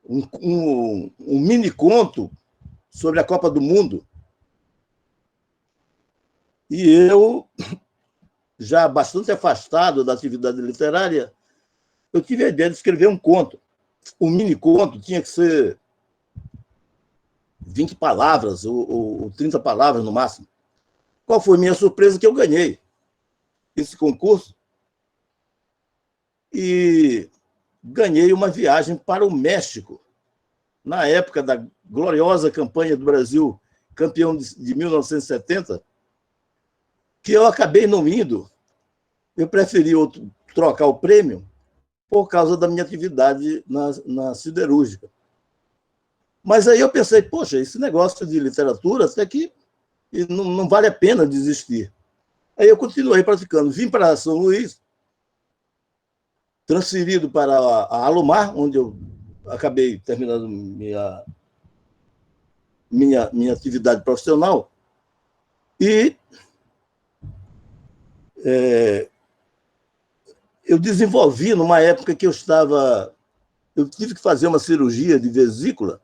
um mini conto sobre a Copa do Mundo. E eu, já bastante afastado da atividade literária, eu tive a ideia de escrever um conto. O mini conto tinha que ser 20 palavras ou 30 palavras no máximo. Qual foi a minha surpresa? Que eu ganhei esse concurso e ganhei uma viagem para o México, na época da gloriosa campanha do Brasil, campeão de 1970, que eu acabei não indo. Eu preferi trocar o prêmio por causa da minha atividade na siderúrgica. Mas aí eu pensei, poxa, esse negócio de literatura até que não vale a pena desistir. Aí eu continuei praticando. Vim para São Luís, transferido para a Alumar, onde eu acabei terminando minha atividade profissional. E eu desenvolvi, numa época que eu tive que fazer uma cirurgia de vesícula,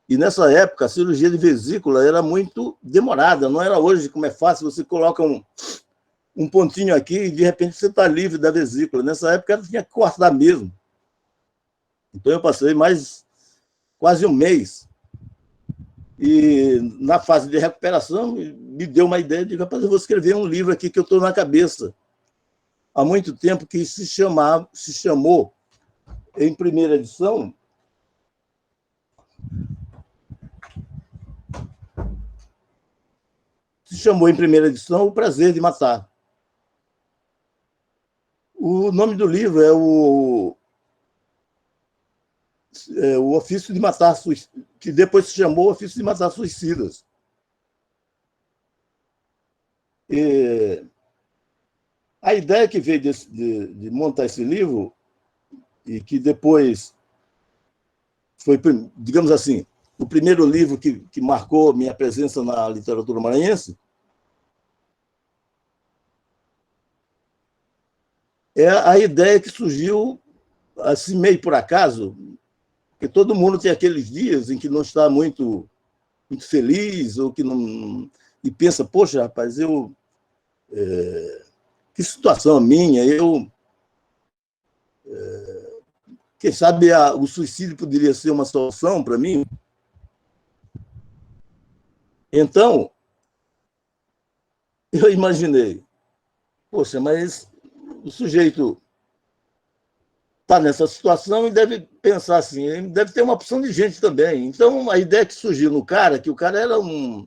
e nessa época a cirurgia de vesícula era muito demorada, não era hoje como é fácil, você coloca um pontinho aqui e de repente você está livre da vesícula. Nessa época eu tinha que cortar mesmo. Então eu passei mais quase um mês. E na fase de recuperação me deu uma ideia de, rapaz, eu vou escrever um livro aqui que eu estou na cabeça há muito tempo, que se chamou em primeira edição O Prazer de Matar. O nome do livro é o Ofício de Matar, que depois se chamou Ofício de Matar Suicidas. E a ideia que veio de montar esse livro, e que depois foi, digamos assim, o primeiro livro que marcou minha presença na literatura maranhense, é a ideia que surgiu assim, meio por acaso, porque todo mundo tem aqueles dias em que não está muito feliz, ou que não. E pensa, poxa, rapaz, que situação a minha, quem sabe o suicídio poderia ser uma solução para mim. Então, eu imaginei, poxa, mas o sujeito está nessa situação e deve pensar assim, deve ter uma opção de gente também. Então, a ideia que surgiu no cara, que o cara era um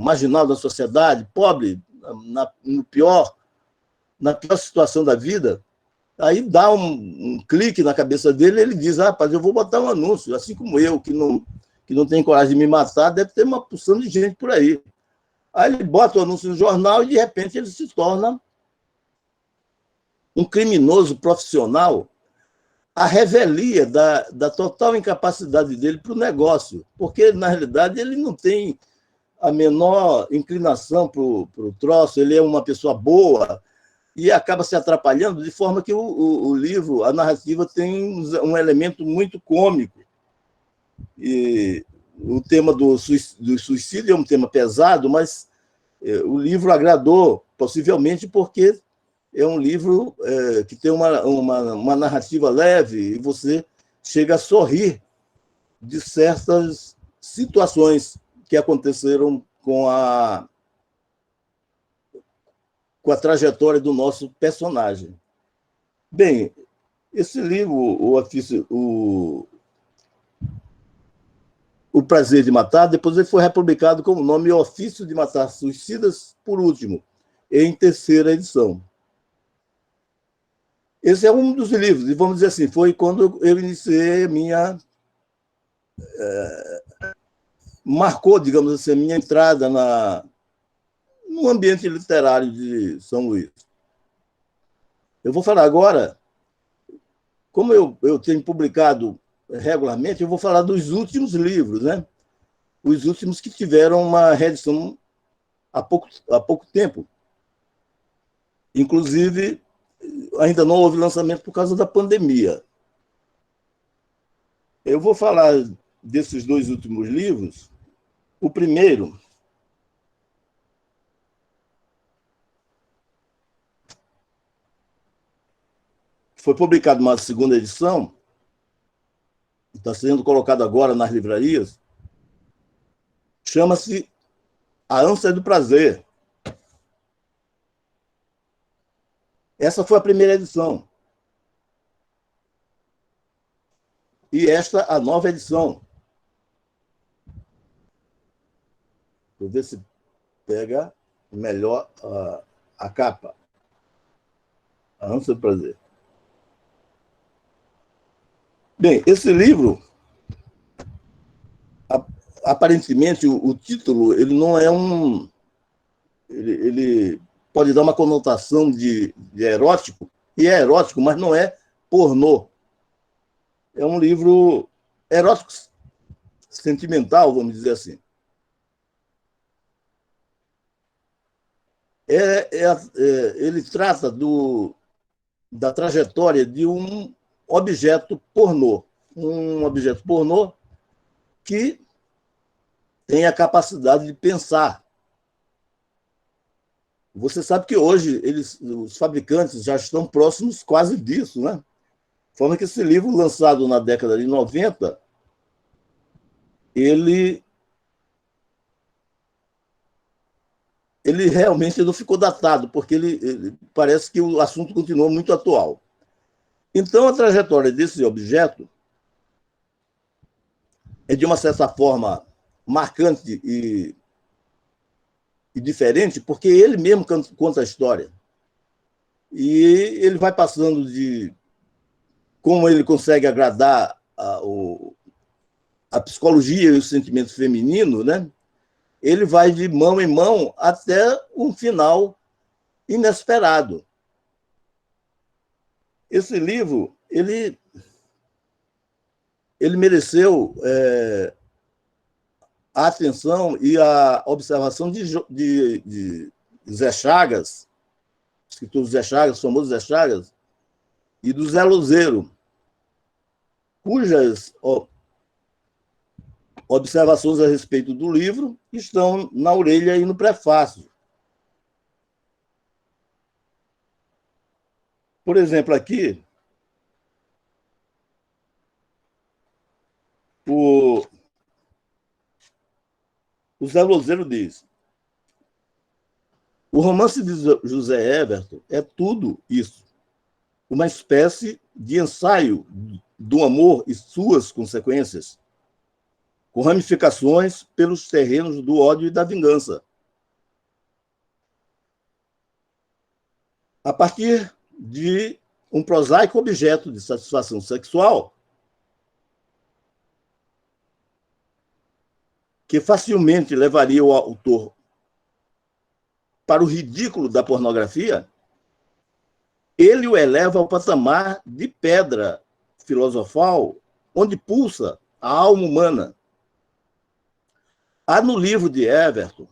marginal da sociedade, pobre, na pior situação da vida, aí dá um clique na cabeça dele e ele diz, rapaz, eu vou botar um anúncio, assim como eu, que não tem coragem de me matar, deve ter uma porção de gente por aí. Aí ele bota o anúncio no jornal e, de repente, ele se torna um criminoso profissional, a revelia da total incapacidade dele para o negócio, porque, na realidade, ele não tem a menor inclinação para o troço, ele é uma pessoa boa e acaba se atrapalhando, de forma que o livro, a narrativa, tem um elemento muito cômico. E o tema do suicídio é um tema pesado, mas o livro agradou, possivelmente porque é um livro que tem uma narrativa leve e você chega a sorrir de certas situações que aconteceram com a trajetória do nosso personagem. Bem, esse livro, O Prazer de Matar, depois ele foi republicado com o nome Ofício de Matar Suicidas, por último, em terceira edição. Esse é um dos livros, e vamos dizer assim, foi quando eu iniciei marcou, digamos assim, a minha entrada no ambiente literário de São Luís. Eu vou falar agora, como eu tenho publicado regularmente, eu vou falar dos últimos livros, né? Os últimos que tiveram uma reedição há pouco tempo. Inclusive, ainda não houve lançamento por causa da pandemia. Eu vou falar desses dois últimos livros. O primeiro foi publicado uma segunda edição, está sendo colocado agora nas livrarias, chama-se A Ânsia do Prazer. Essa foi a primeira edição. E esta, a nova edição. Vou ver se pega melhor a capa. A Ânsia do Prazer. Bem, esse livro, aparentemente, o título, ele não é um... Ele pode dar uma conotação de erótico, e é erótico, mas não é pornô. É um livro erótico, sentimental, vamos dizer assim. Ele trata da trajetória de um objeto pornô. Um objeto pornô que tem a capacidade de pensar. Você sabe que hoje os fabricantes já estão próximos quase disso, né? De forma que esse livro, lançado na década de 90, ele realmente não ficou datado, porque ele parece que o assunto continua muito atual. Então, a trajetória desse objeto é, de uma certa forma, marcante e diferente, porque ele mesmo conta a história. E ele vai passando de como ele consegue agradar a psicologia e o sentimento feminino, né? Ele vai de mão em mão até um final inesperado. Esse livro, ele mereceu a atenção e a observação de Zé Chagas, escritor Zé Chagas, famoso Zé Chagas, e do Zé Lozeiro, cujas observações a respeito do livro estão na orelha e no prefácio. Por exemplo, aqui, o Zé Lozeiro diz: o romance de José Everton é tudo isso, uma espécie de ensaio do amor e suas consequências, com ramificações pelos terrenos do ódio e da vingança. A partir de um prosaico objeto de satisfação sexual, que facilmente levaria o autor para o ridículo da pornografia, ele o eleva ao patamar de pedra filosofal, onde pulsa a alma humana. Há no livro de Everton,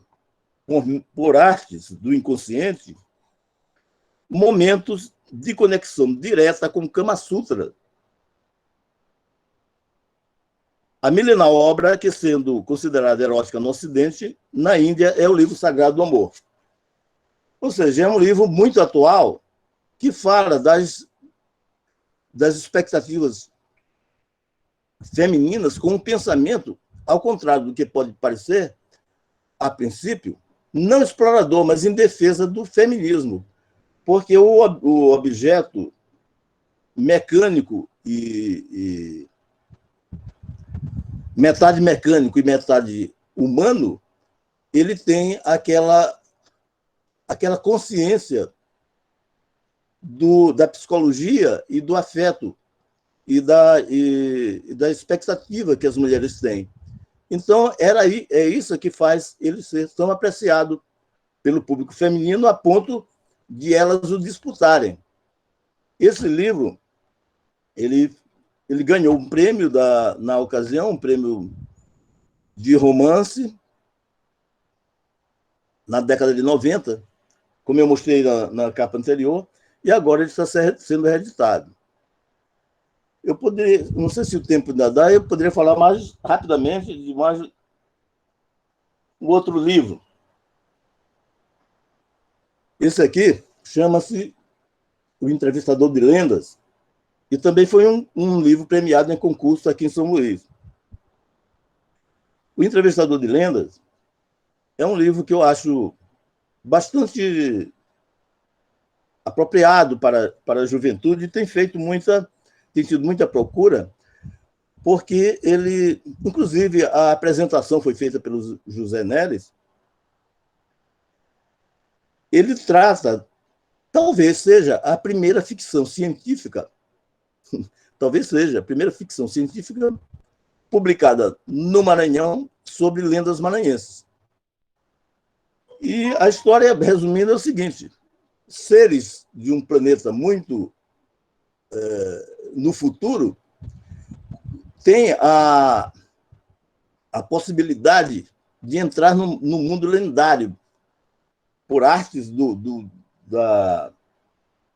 por artes do inconsciente, momentos de conexão direta com o Kama Sutra. A milenar obra, que sendo considerada erótica no Ocidente, na Índia é o livro sagrado do amor. Ou seja, é um livro muito atual que fala das expectativas femininas com um pensamento, ao contrário do que pode parecer, a princípio, não explorador, mas em defesa do feminismo. Porque o objeto mecânico e metade mecânico e metade humano, ele tem aquela consciência da psicologia e do afeto e da expectativa que as mulheres têm. Então, é isso que faz ele ser tão apreciado pelo público feminino a ponto de elas o disputarem. Esse livro, ele ganhou um prêmio na ocasião, um prêmio de romance, na década de 90, como eu mostrei na capa anterior, e agora ele está sendo reeditado. eu poderia, não sei se o tempo ainda dá, eu poderia falar mais rapidamente de mais um outro livro. Esse aqui chama-se O Entrevistador de Lendas, e também foi um livro premiado em concurso aqui em São Luís. O Entrevistador de Lendas é um livro que eu acho bastante apropriado para a juventude e tem tido muita procura, porque ele, inclusive, a apresentação foi feita pelo José Neres. Ele trata, talvez seja a primeira ficção científica, talvez seja a primeira ficção científica publicada no Maranhão sobre lendas maranhenses. E a história, resumida, é o seguinte: seres de um planeta muito no futuro têm a possibilidade de entrar no mundo lendário por artes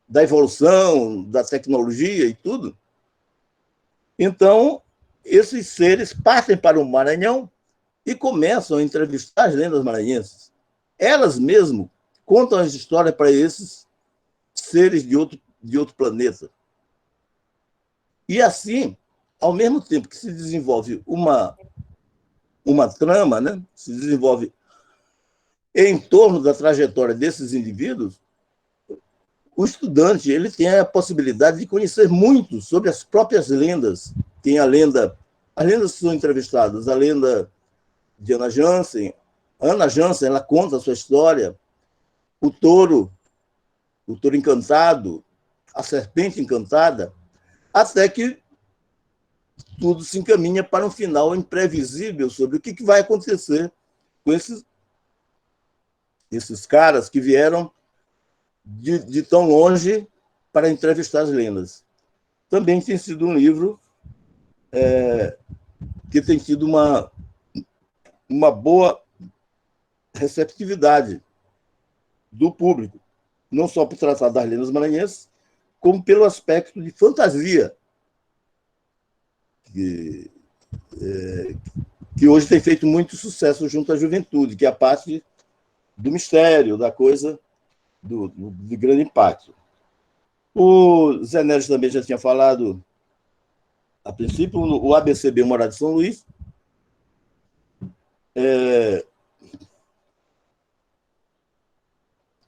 da evolução, da tecnologia e tudo. Então, esses seres partem para o Maranhão e começam a entrevistar as lendas maranhenses. Elas mesmo contam as histórias para esses seres de outro planeta. E assim, ao mesmo tempo que se desenvolve uma trama, né, se desenvolve em torno da trajetória desses indivíduos, o estudante ele tem a possibilidade de conhecer muito sobre as próprias lendas. Tem as lendas que são entrevistadas, a lenda de Ana Jansen. Ana Jansen, ela conta a sua história, o touro encantado, a serpente encantada, até que tudo se encaminha para um final imprevisível sobre o que vai acontecer com esses caras que vieram de tão longe para entrevistar as lendas. Também tem sido um livro que tem tido uma boa receptividade do público, não só por tratar das lendas maranhenses, como pelo aspecto de fantasia, que hoje tem feito muito sucesso junto à juventude, que é a parte do mistério, da coisa de grande impacto. O Zé Neres também já tinha falado, a princípio, o ABCB Morar de São Luís.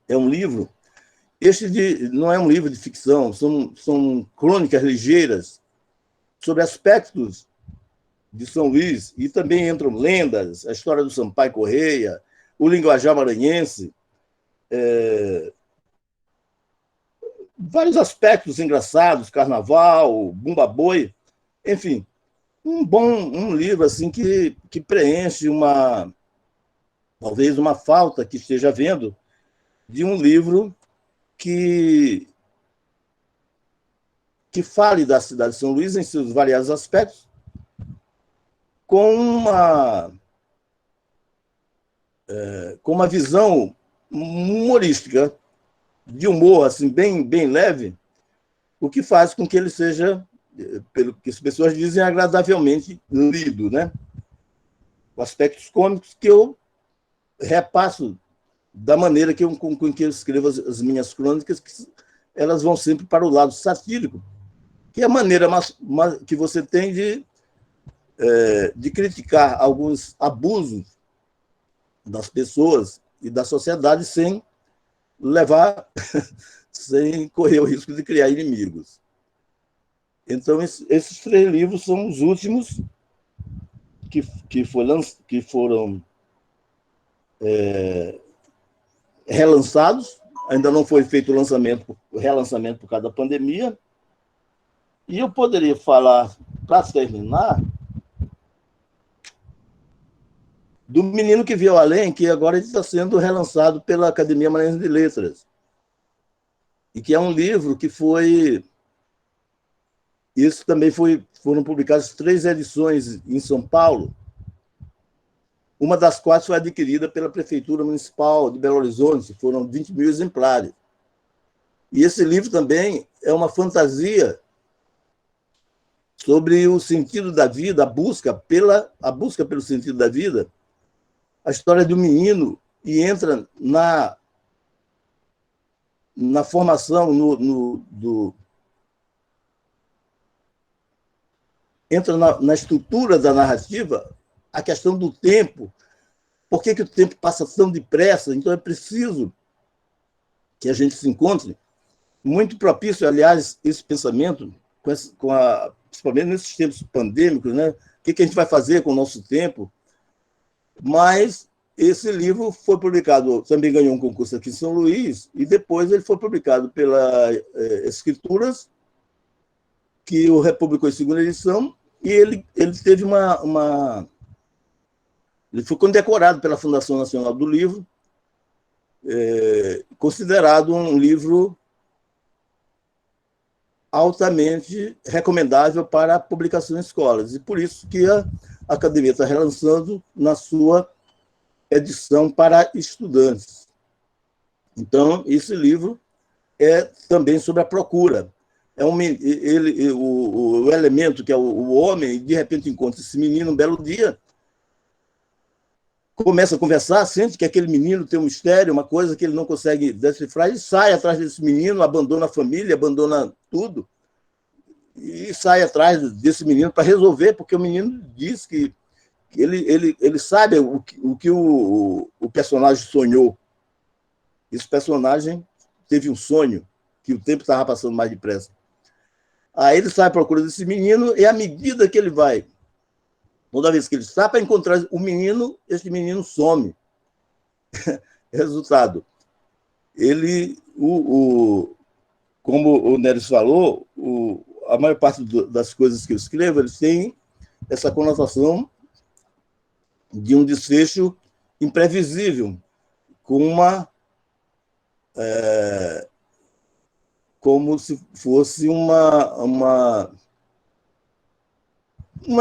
É um livro, não é um livro de ficção, são crônicas ligeiras sobre aspectos de São Luís, e também entram lendas, a história do Sampaio Correia, o linguajar maranhense, vários aspectos engraçados, carnaval, bumba boi, enfim, um livro assim que preenche talvez uma falta que esteja havendo de um livro que fale da cidade de São Luís em seus variados aspectos, com uma visão humorística, de humor assim bem leve, o que faz com que ele seja, pelo que as pessoas dizem, agradavelmente lido, né? Com aspectos cômicos que eu repasso da maneira com que eu escrevo as minhas crônicas, que elas vão sempre para o lado satírico, que é a maneira que você tem de criticar alguns abusos das pessoas e da sociedade sem sem correr o risco de criar inimigos. Então, esses 3 livros são os últimos que foram relançados. Ainda não foi feito o relançamento por causa da pandemia. E eu poderia falar, para terminar, do Menino que Viu Além, que agora está sendo relançado pela Academia Maranhense de Letras. E que é um livro que foi... Isso também foram publicadas 3 edições em São Paulo, uma das quais foi adquirida pela Prefeitura Municipal de Belo Horizonte, foram 20 mil exemplares. E esse livro também é uma fantasia sobre o sentido da vida, a busca pelo sentido da vida, a história do menino, e entra na formação, entra na estrutura da narrativa a questão do tempo. Por que o tempo passa tão depressa? Então é preciso que a gente se encontre. Muito propício, aliás, esse pensamento, principalmente nesses tempos pandêmicos, né? O que a gente vai fazer com o nosso tempo? Mas esse livro foi publicado, também ganhou um concurso aqui em São Luís, e depois ele foi publicado pela Escrituras, que o republicou em segunda edição, e ele teve ele foi condecorado pela Fundação Nacional do Livro, considerado um livro altamente recomendável para publicação em escolas. E por isso que a Academia está relançando na sua edição para estudantes. Então, esse livro é também sobre a procura. O elemento que é o homem, de repente encontra esse menino um belo dia, começa a conversar, sente que aquele menino tem um mistério, uma coisa que ele não consegue decifrar, e sai atrás desse menino, abandona a família, abandona tudo, e sai atrás desse menino para resolver, porque o menino diz que ele sabe o que o personagem sonhou. Esse personagem teve um sonho, que o tempo estava passando mais depressa. Aí ele sai à procura desse menino, e à medida que ele vai, toda vez que ele está para encontrar o menino, esse menino some. Resultado, como o Neres falou, a maior parte das coisas que eu escrevo, eles têm essa conotação de um desfecho imprevisível, como se fosse um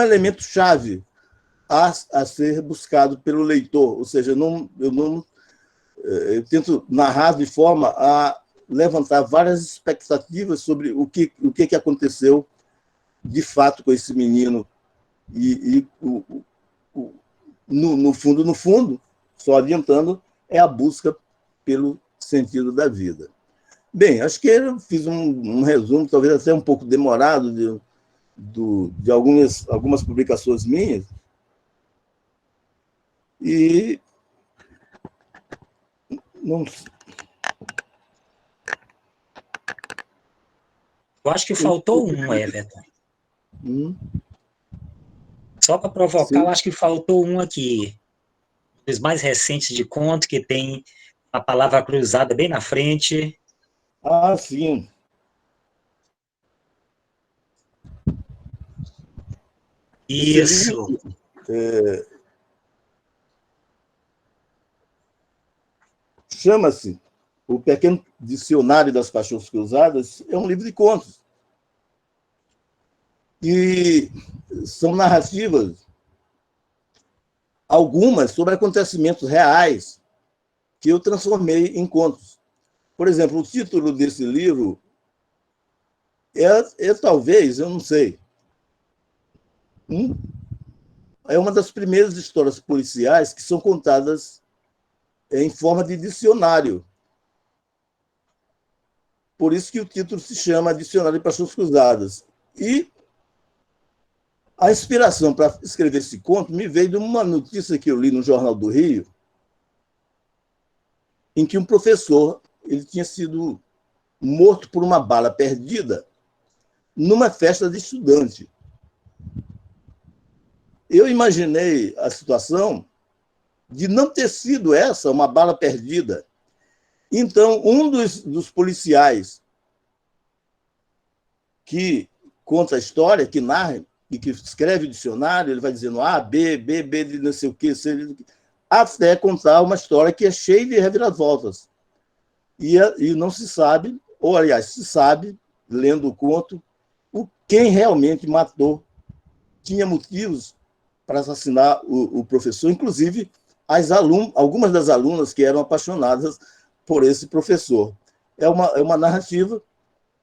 elemento chave a ser buscado pelo leitor. Ou seja, eu tento narrar de forma a levantar várias expectativas sobre o que aconteceu de fato com esse menino. No fundo, só adiantando, é a busca pelo sentido da vida. Bem, acho que eu fiz um resumo, talvez até um pouco demorado, de algumas publicações minhas. E não. Eu acho que faltou Everton. Só para provocar, sim. Eu acho que faltou um aqui, dos mais recentes de conto, que tem a palavra cruzada bem na frente. Ah, sim. Isso. Chama-se O Pequeno Dicionário das Paixões Cruzadas. É um livro de contos. E são narrativas, algumas sobre acontecimentos reais, que eu transformei em contos. Por exemplo, o título desse livro talvez, eu não sei, é uma das primeiras histórias policiais que são contadas em forma de dicionário. Por isso que o título se chama Dicionário de Paixões Cruzadas. E a inspiração para escrever esse conto me veio de uma notícia que eu li no Jornal do Rio, em que um professor ele tinha sido morto por uma bala perdida numa festa de estudante. Eu imaginei a situação de não ter sido essa uma bala perdida. Então, um dos policiais que conta a história, que narra e que escreve o dicionário, ele vai dizendo A, B de não sei o quê, até contar uma história que é cheia de reviravoltas. E não se sabe, ou, aliás, se sabe, lendo o conto, quem realmente matou. Tinha motivos para assassinar o professor, inclusive algumas das alunas que eram apaixonadas por esse professor. É uma narrativa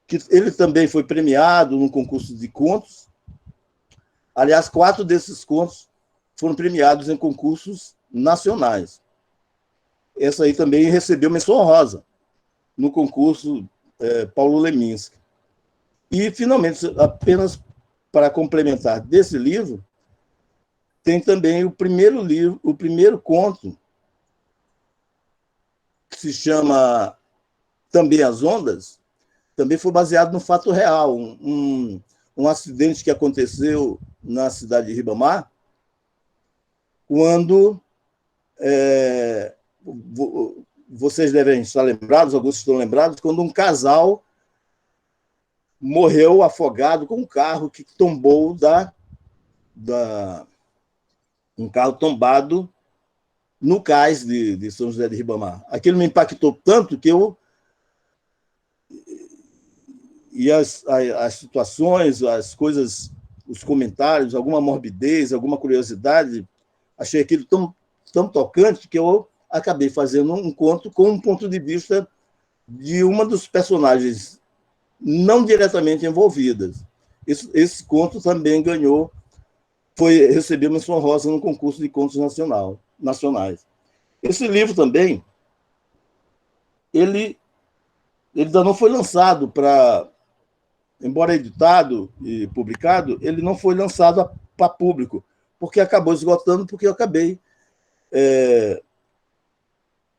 que ele também foi premiado num concurso de contos, Aliás, 4 desses contos foram premiados em concursos nacionais. Essa aí também recebeu menção honrosa no concurso Paulo Leminski. E, finalmente, apenas para complementar desse livro, tem também o primeiro conto, que se chama Também as Ondas, também foi baseado no fato real, um acidente que aconteceu na cidade de Ribamar, quando vocês devem estar lembrados, alguns estão lembrados, quando um casal morreu afogado com um carro que tombou um carro tombado no cais de São José de Ribamar. Aquilo me impactou tanto que eu e as situações, as coisas, os comentários, alguma morbidez, alguma curiosidade, achei aquilo tão tocante que eu acabei fazendo um conto com um ponto de vista de uma dos personagens não diretamente envolvidas. Esse conto também recebeu menção honrosa no concurso de contos nacionais. Esse livro também, ele ainda não foi lançado embora editado e publicado, ele não foi lançado para público, porque acabou esgotando, porque eu acabei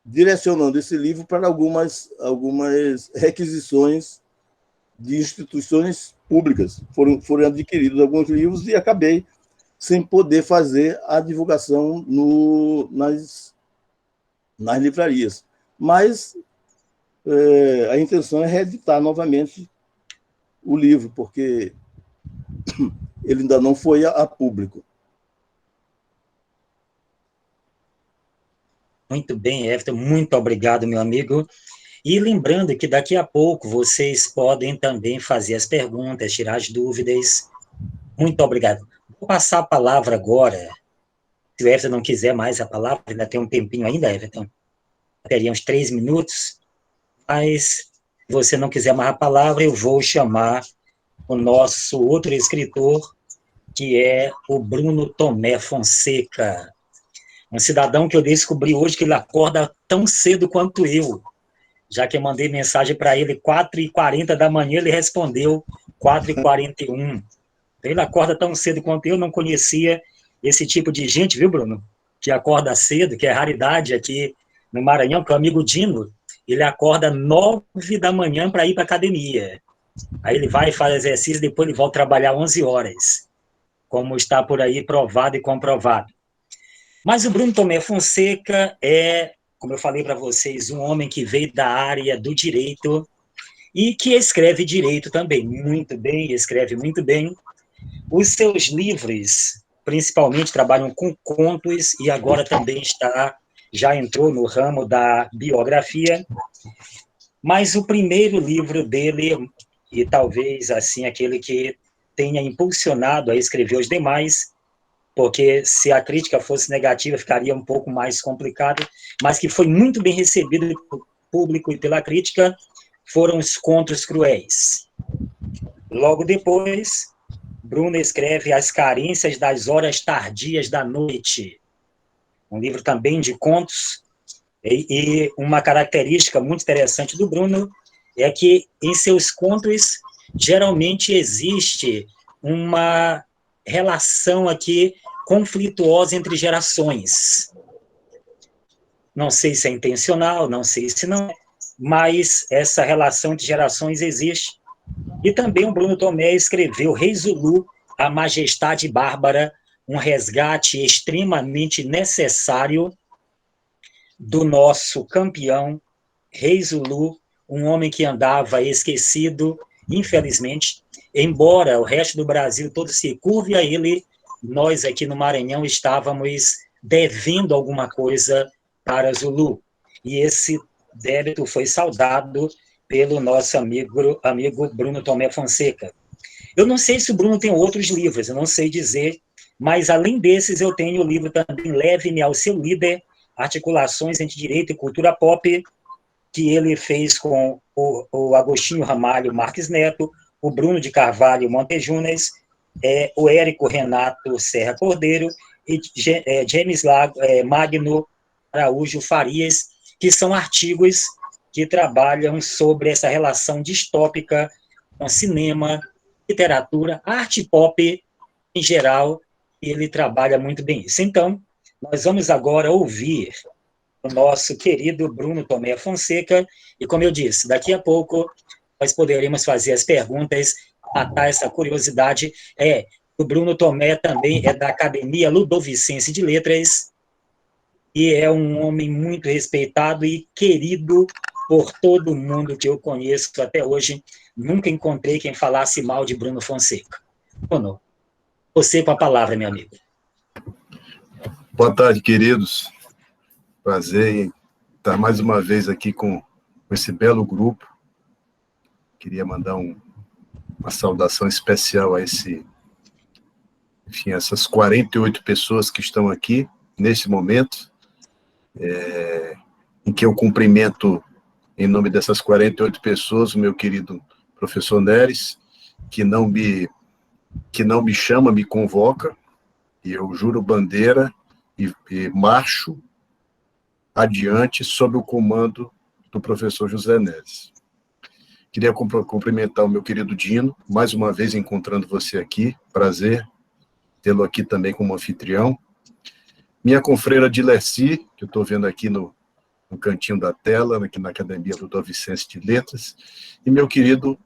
direcionando esse livro para algumas requisições de instituições públicas. Foram adquiridos alguns livros e acabei sem poder fazer a divulgação nas livrarias. Mas a intenção é reeditar novamente o livro, porque ele ainda não foi a público. Muito bem, Everton, muito obrigado, meu amigo. E lembrando que daqui a pouco vocês podem também fazer as perguntas, tirar as dúvidas. Muito obrigado. Vou passar a palavra agora. Se o Everton não quiser mais a palavra, ainda tem um tempinho ainda, Everton. Teria uns 3 minutos. Mas, se você não quiser mais a palavra, eu vou chamar o nosso outro escritor, que é o Bruno Tomé Fonseca. Um cidadão que eu descobri hoje que ele acorda tão cedo quanto eu. Já que eu mandei mensagem para ele 4h40 da manhã, ele respondeu 4h41. Ele acorda tão cedo quanto eu, não conhecia esse tipo de gente, viu, Bruno? Que acorda cedo, que é raridade aqui no Maranhão, que o amigo Dino, ele acorda 9 da manhã para ir para a academia. Aí ele vai e faz exercício, depois ele volta a trabalhar 11 horas, como está por aí provado e comprovado. Mas o Bruno Tomé Fonseca é, como eu falei para vocês, um homem que veio da área do direito e que escreve direito também muito bem, escreve muito bem. Os seus livros, principalmente, trabalham com contos e agora também já entrou no ramo da biografia. Mas o primeiro livro dele, e talvez assim aquele que tenha impulsionado a escrever os demais, porque se a crítica fosse negativa ficaria um pouco mais complicado, mas que foi muito bem recebido pelo público e pela crítica, foram Os Contos Cruéis. Logo depois, Bruno escreve As Carências das Horas Tardias da Noite, um livro também de contos, e uma característica muito interessante do Bruno é que em seus contos geralmente existe uma relação aqui conflituosa entre gerações. Não sei se é intencional, não sei se não é, mas essa relação entre gerações existe. E também o Bruno Tomé escreveu Rei Zulu, a Majestade Bárbara, um resgate extremamente necessário do nosso campeão, Rei Zulu, um homem que andava esquecido, infelizmente, embora o resto do Brasil todo se curve a ele, nós aqui no Maranhão estávamos devendo alguma coisa para Zulu. E esse débito foi saldado pelo nosso amigo Bruno Tomé Fonseca. Eu não sei se o Bruno tem outros livros, eu não sei dizer, mas além desses eu tenho o livro também Leve-me ao Seu Líder, Articulações entre Direito e Cultura Pop, que ele fez com o Agostinho Ramalho Marques Neto, o Bruno de Carvalho Montejunas o Érico Renato Serra Cordeiro e James Magno Araújo Farias, que são artigos que trabalham sobre essa relação distópica com cinema, literatura, arte pop em geral, e ele trabalha muito bem isso. Então, nós vamos agora ouvir o nosso querido Bruno Tomé Fonseca, e como eu disse, daqui a pouco nós poderemos fazer as perguntas, matar essa curiosidade. O Bruno Tomé também é da Academia Ludovicense de Letras, e é um homem muito respeitado e querido por todo mundo que eu conheço até hoje. Nunca encontrei quem falasse mal de Bruno Fonseca. Bruno, você com a palavra, meu amigo. Boa tarde, queridos. Prazer em estar mais uma vez aqui com esse belo grupo. Queria mandar uma saudação especial a essas 48 pessoas que estão aqui nesse momento, em que eu cumprimento, em nome dessas 48 pessoas, o meu querido professor Neres, que não me chama, me convoca, e eu juro bandeira e marcho adiante sob o comando do professor José Neres. Queria cumprimentar o meu querido Dino, mais uma vez encontrando você aqui, prazer tê-lo aqui também como anfitrião. Minha confreira Dilerci, que eu estou vendo aqui no cantinho da tela, aqui na Academia Ludovicense de Letras, e meu querido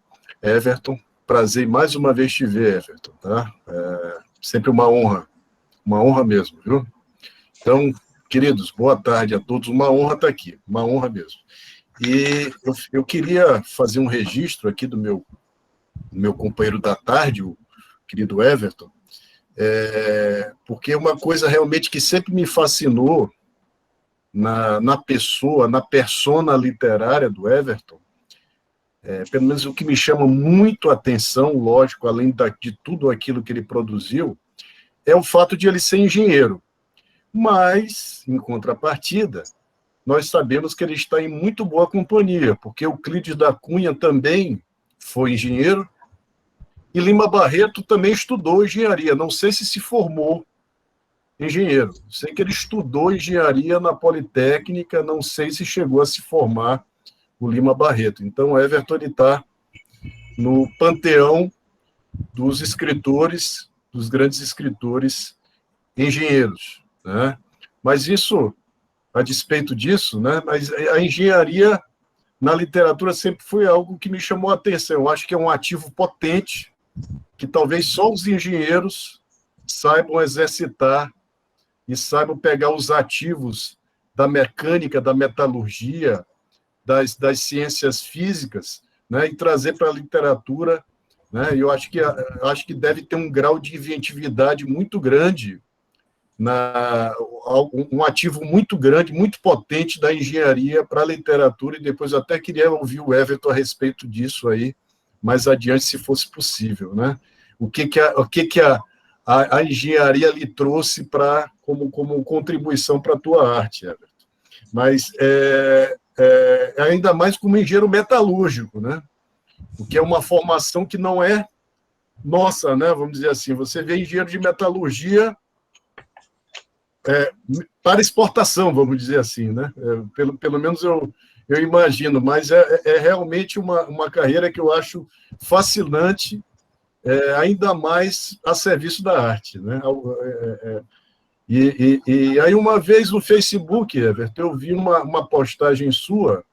Everton, prazer mais uma vez te ver, Everton, tá? Sempre uma honra mesmo, viu? Então, queridos, boa tarde a todos, uma honra estar aqui, uma honra mesmo. E eu queria fazer um registro aqui do meu companheiro da tarde, o querido Everton, porque uma coisa realmente que sempre me fascinou na pessoa, na persona literária do Everton, pelo menos o que me chama muito a atenção, lógico, além de tudo aquilo que ele produziu, é o fato de ele ser engenheiro. Mas, em contrapartida, nós sabemos que ele está em muito boa companhia, porque Euclides da Cunha também foi engenheiro, e Lima Barreto também estudou engenharia. Não sei se formou engenheiro. Sei que ele estudou engenharia na Politécnica, não sei se chegou a se formar o Lima Barreto. Então, o Everton está no panteão dos escritores, dos grandes escritores engenheiros, né? Mas isso, a despeito disso, né? Mas a engenharia na literatura sempre foi algo que me chamou a atenção. Eu acho que é um ativo potente que talvez só os engenheiros saibam exercitar e saibam pegar os ativos da mecânica, da metalurgia, das ciências físicas, né, e trazer para a literatura, né? Eu acho que deve ter um grau de inventividade muito grande, um ativo muito grande, muito potente da engenharia para a literatura, e depois eu até queria ouvir o Everton a respeito disso aí, mais adiante, se fosse possível, né? O que a engenharia lhe trouxe como contribuição para a tua arte, Everton. Mas ainda mais como engenheiro metalúrgico, né? O que é uma formação que não é nossa, né? Vamos dizer assim, você vê engenheiro de metalurgia para exportação, vamos dizer assim, né? Pelo menos eu imagino, mas é realmente uma carreira que eu acho fascinante, ainda mais a serviço da arte, né? E aí, uma vez no Facebook, Everton, eu vi uma postagem sua,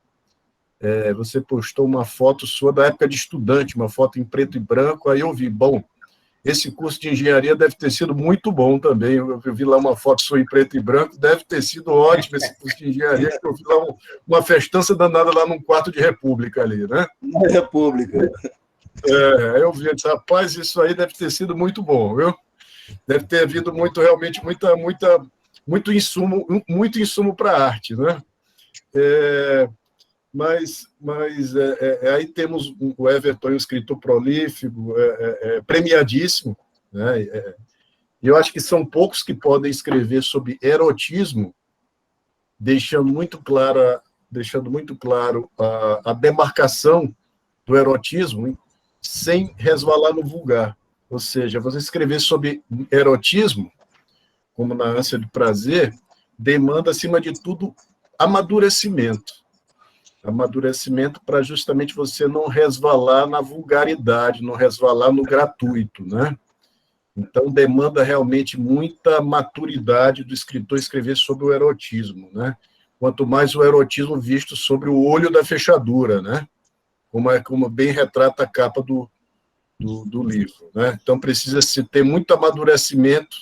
você postou uma foto sua da época de estudante, uma foto em preto e branco, aí eu vi, bom, esse curso de engenharia deve ter sido muito bom também, eu vi lá uma foto sua em preto e branco, deve ter sido ótimo esse curso de engenharia, eu vi lá uma festança danada lá num quarto de república ali, né? Na República. Eu vi, rapaz, isso aí deve ter sido muito bom, viu? Deve ter havido realmente muito insumo para a arte, né? Mas aí temos o Everton, um escritor prolífico, premiadíssimo, né? E eu acho que são poucos que podem escrever sobre erotismo, deixando muito claro a demarcação do erotismo, sem resvalar no vulgar. Ou seja, você escrever sobre erotismo, como na ânsia do prazer, demanda, acima de tudo, amadurecimento. Amadurecimento para justamente você não resvalar na vulgaridade, não resvalar no gratuito, né? Então, demanda realmente muita maturidade do escritor escrever sobre o erotismo, né? Quanto mais o erotismo visto sobre o olho da fechadura, né? Como bem retrata a capa do livro, né? Então, precisa-se ter muito amadurecimento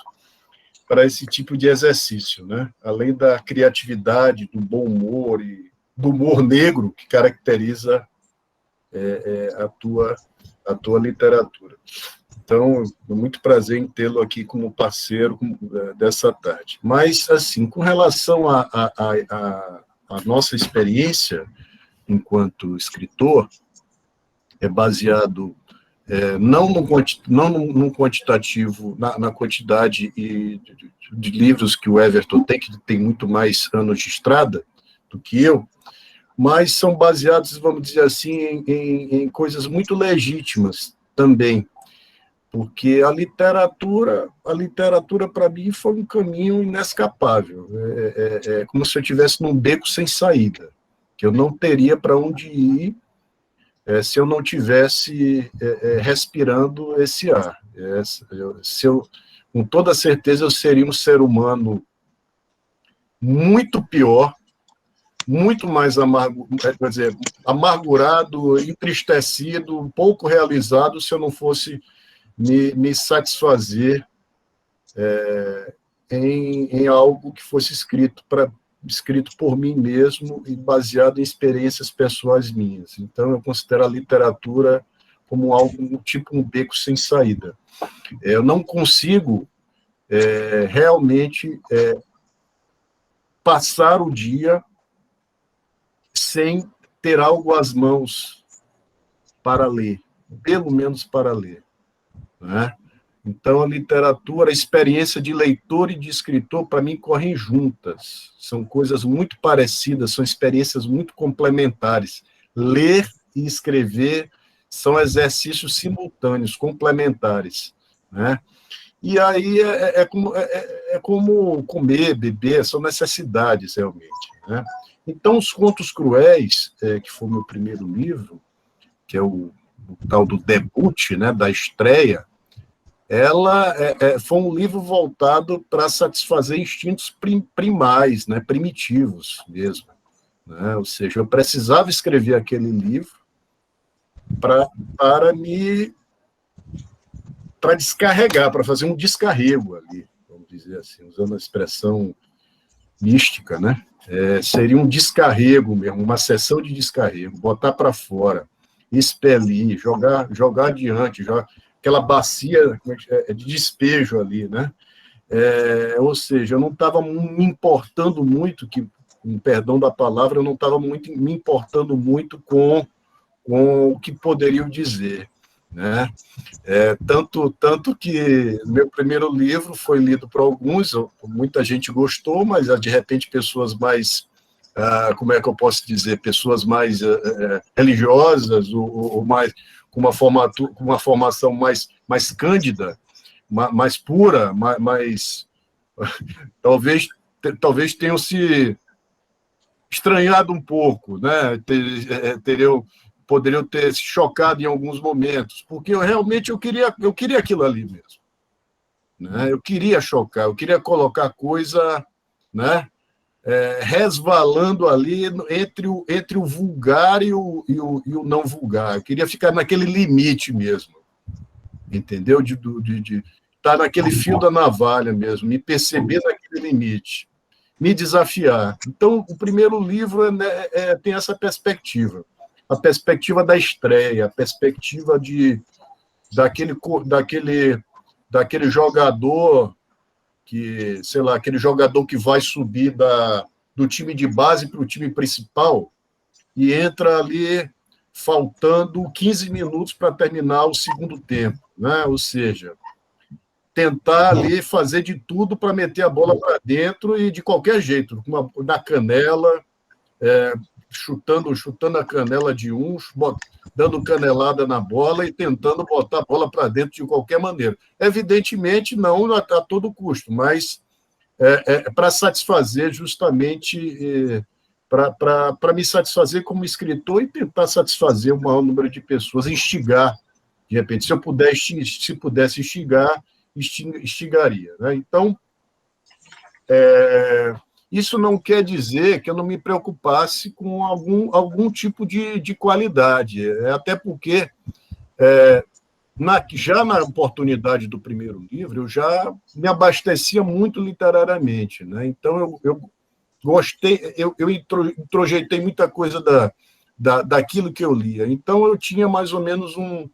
para esse tipo de exercício, né? Além da criatividade, do bom humor e do humor negro que caracteriza a tua literatura. Então, é muito prazer em tê-lo aqui como parceiro dessa tarde. Mas, assim, com relação à nossa experiência enquanto escritor, é baseado não num quantitativo, na quantidade de livros que o Everton tem, que tem muito mais anos de estrada do que eu, mas são baseados, vamos dizer assim, em coisas muito legítimas também, porque a literatura para mim foi um caminho inescapável, é como se eu estivesse num beco sem saída, que eu não teria para onde ir se eu não tivesse respirando esse ar. Com toda certeza, eu seria um ser humano muito pior, muito mais amargurado, entristecido, pouco realizado, se eu não fosse me satisfazer em algo que fosse escrito por mim mesmo e baseado em experiências pessoais minhas. Então, eu considero a literatura como algo, tipo um beco sem saída. Eu não consigo realmente passar o dia sem ter algo às mãos para ler, pelo menos para ler, né? Então, a literatura, a experiência de leitor e de escritor, para mim, correm juntas. São coisas muito parecidas, são experiências muito complementares. Ler e escrever são exercícios simultâneos, complementares, né? E aí é como comer, beber, são necessidades, realmente, né? Então, Os Contos Cruéis, que foi o meu primeiro livro, que é o tal do debut, né, da estreia, ela foi um livro voltado para satisfazer instintos primais, né, primitivos mesmo, né? Ou seja, eu precisava escrever aquele livro para descarregar, para fazer um descarrego ali, vamos dizer assim, usando a expressão mística, né? Seria um descarrego mesmo, uma sessão de descarrego, botar para fora, expelir, jogar adiante, aquela bacia de despejo ali, né? Ou seja, eu não estava me importando muito, com perdão da palavra, eu não estava me importando muito com o que poderiam dizer, né? Tanto que meu primeiro livro foi lido por alguns, muita gente gostou, mas de repente pessoas mais, como é que eu posso dizer, pessoas mais religiosas ou mais com uma formação mais cândida, mais pura, mais talvez tenham se estranhado um pouco, né? Poderiam ter se chocado em alguns momentos, porque eu queria aquilo ali mesmo, né? Eu queria chocar, eu queria colocar coisa, né, resvalando ali entre o vulgar e o não vulgar. Eu queria ficar naquele limite mesmo, entendeu? De estar naquele fio da navalha mesmo, me perceber naquele limite, me desafiar. Então, o primeiro livro tem essa perspectiva. A perspectiva da estreia, a perspectiva daquele jogador que, sei lá, aquele jogador que vai subir do time de base para o time principal e entra ali faltando 15 minutos para terminar o segundo tempo, né? Ou seja, tentar ali fazer de tudo para meter a bola para dentro e de qualquer jeito, na canela, chutando a canela de um, dando canelada na bola e tentando botar a bola para dentro de qualquer maneira. Evidentemente, não a todo custo, mas para satisfazer justamente, para me satisfazer como escritor e tentar satisfazer o maior número de pessoas, instigar, de repente, se pudesse instigar, instigaria. Né? Então, isso não quer dizer que eu não me preocupasse com algum tipo de qualidade, até porque, já na oportunidade do primeiro livro, eu já me abastecia muito literariamente. Né? Então, eu gostei, eu introjetei muita coisa daquilo que eu lia. Então, eu tinha mais ou menos um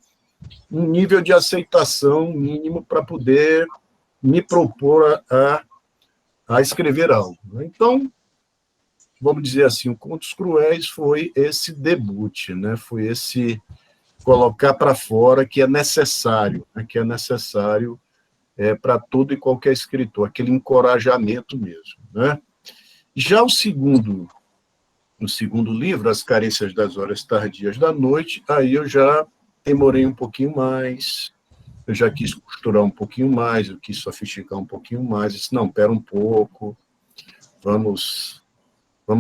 nível de aceitação mínimo para poder me propor a escrever algo. Então, vamos dizer assim, o Contos Cruéis foi esse debut, né? Foi esse colocar para fora que é necessário, né? Que é necessário para todo e qualquer escritor, aquele encorajamento mesmo. Né? Já o segundo livro, As Carências das Horas Tardias da Noite, aí eu já demorei um pouquinho mais, eu já quis costurar um pouquinho mais, eu quis sofisticar um pouquinho mais, disse, não, pera um pouco, vamos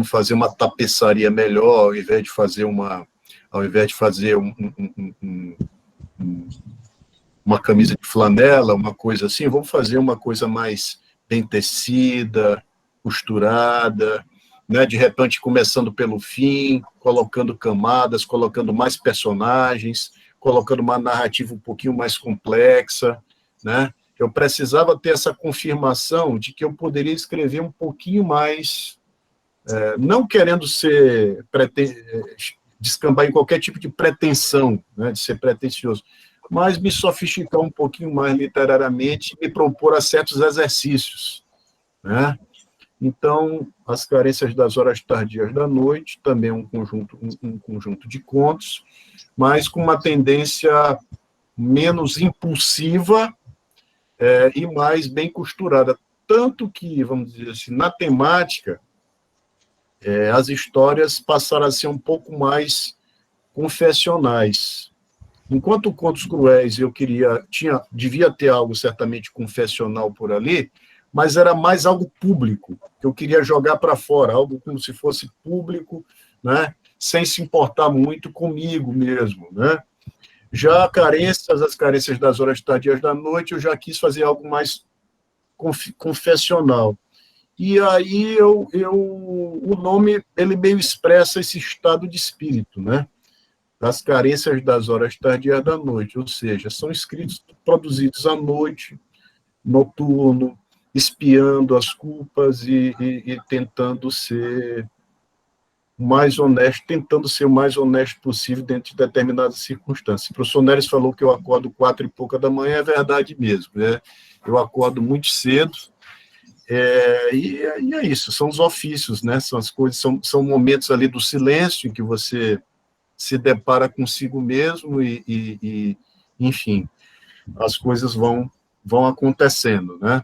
fazer uma tapeçaria melhor, ao invés de fazer uma camisa de flanela, uma coisa assim, vamos fazer uma coisa mais bem tecida, costurada, né? De repente começando pelo fim, colocando camadas, colocando mais personagens, colocando uma narrativa um pouquinho mais complexa, né? Eu precisava ter essa confirmação de que eu poderia escrever um pouquinho mais, não querendo descambar em qualquer tipo de pretensão, né? De ser pretensioso, mas me sofisticar um pouquinho mais literariamente e me propor a certos exercícios, né? Então, As Carências das Horas Tardias da Noite, também um conjunto de contos, mas com uma tendência menos impulsiva e mais bem costurada. Tanto que, vamos dizer assim, na temática, as histórias passaram a ser um pouco mais confessionais. Enquanto Contos Cruéis eu devia ter algo certamente confessional por ali, mas era mais algo público, que eu queria jogar para fora, algo como se fosse público, né? Sem se importar muito comigo mesmo. Né? Já As Carências das Horas Tardias da Noite, eu já quis fazer algo mais confessional. E aí o nome ele meio expressa esse estado de espírito, né? Das Carências das Horas Tardias da Noite, ou seja, são escritos produzidos à noite, noturno, espiando as culpas e tentando ser o mais honesto possível dentro de determinadas circunstâncias. O professor Neres falou que eu acordo 4h pouca da manhã, é verdade mesmo. Né? Eu acordo muito cedo, e é isso, são os ofícios, né? São as coisas, são momentos ali do silêncio em que você se depara consigo mesmo enfim, as coisas vão acontecendo, né?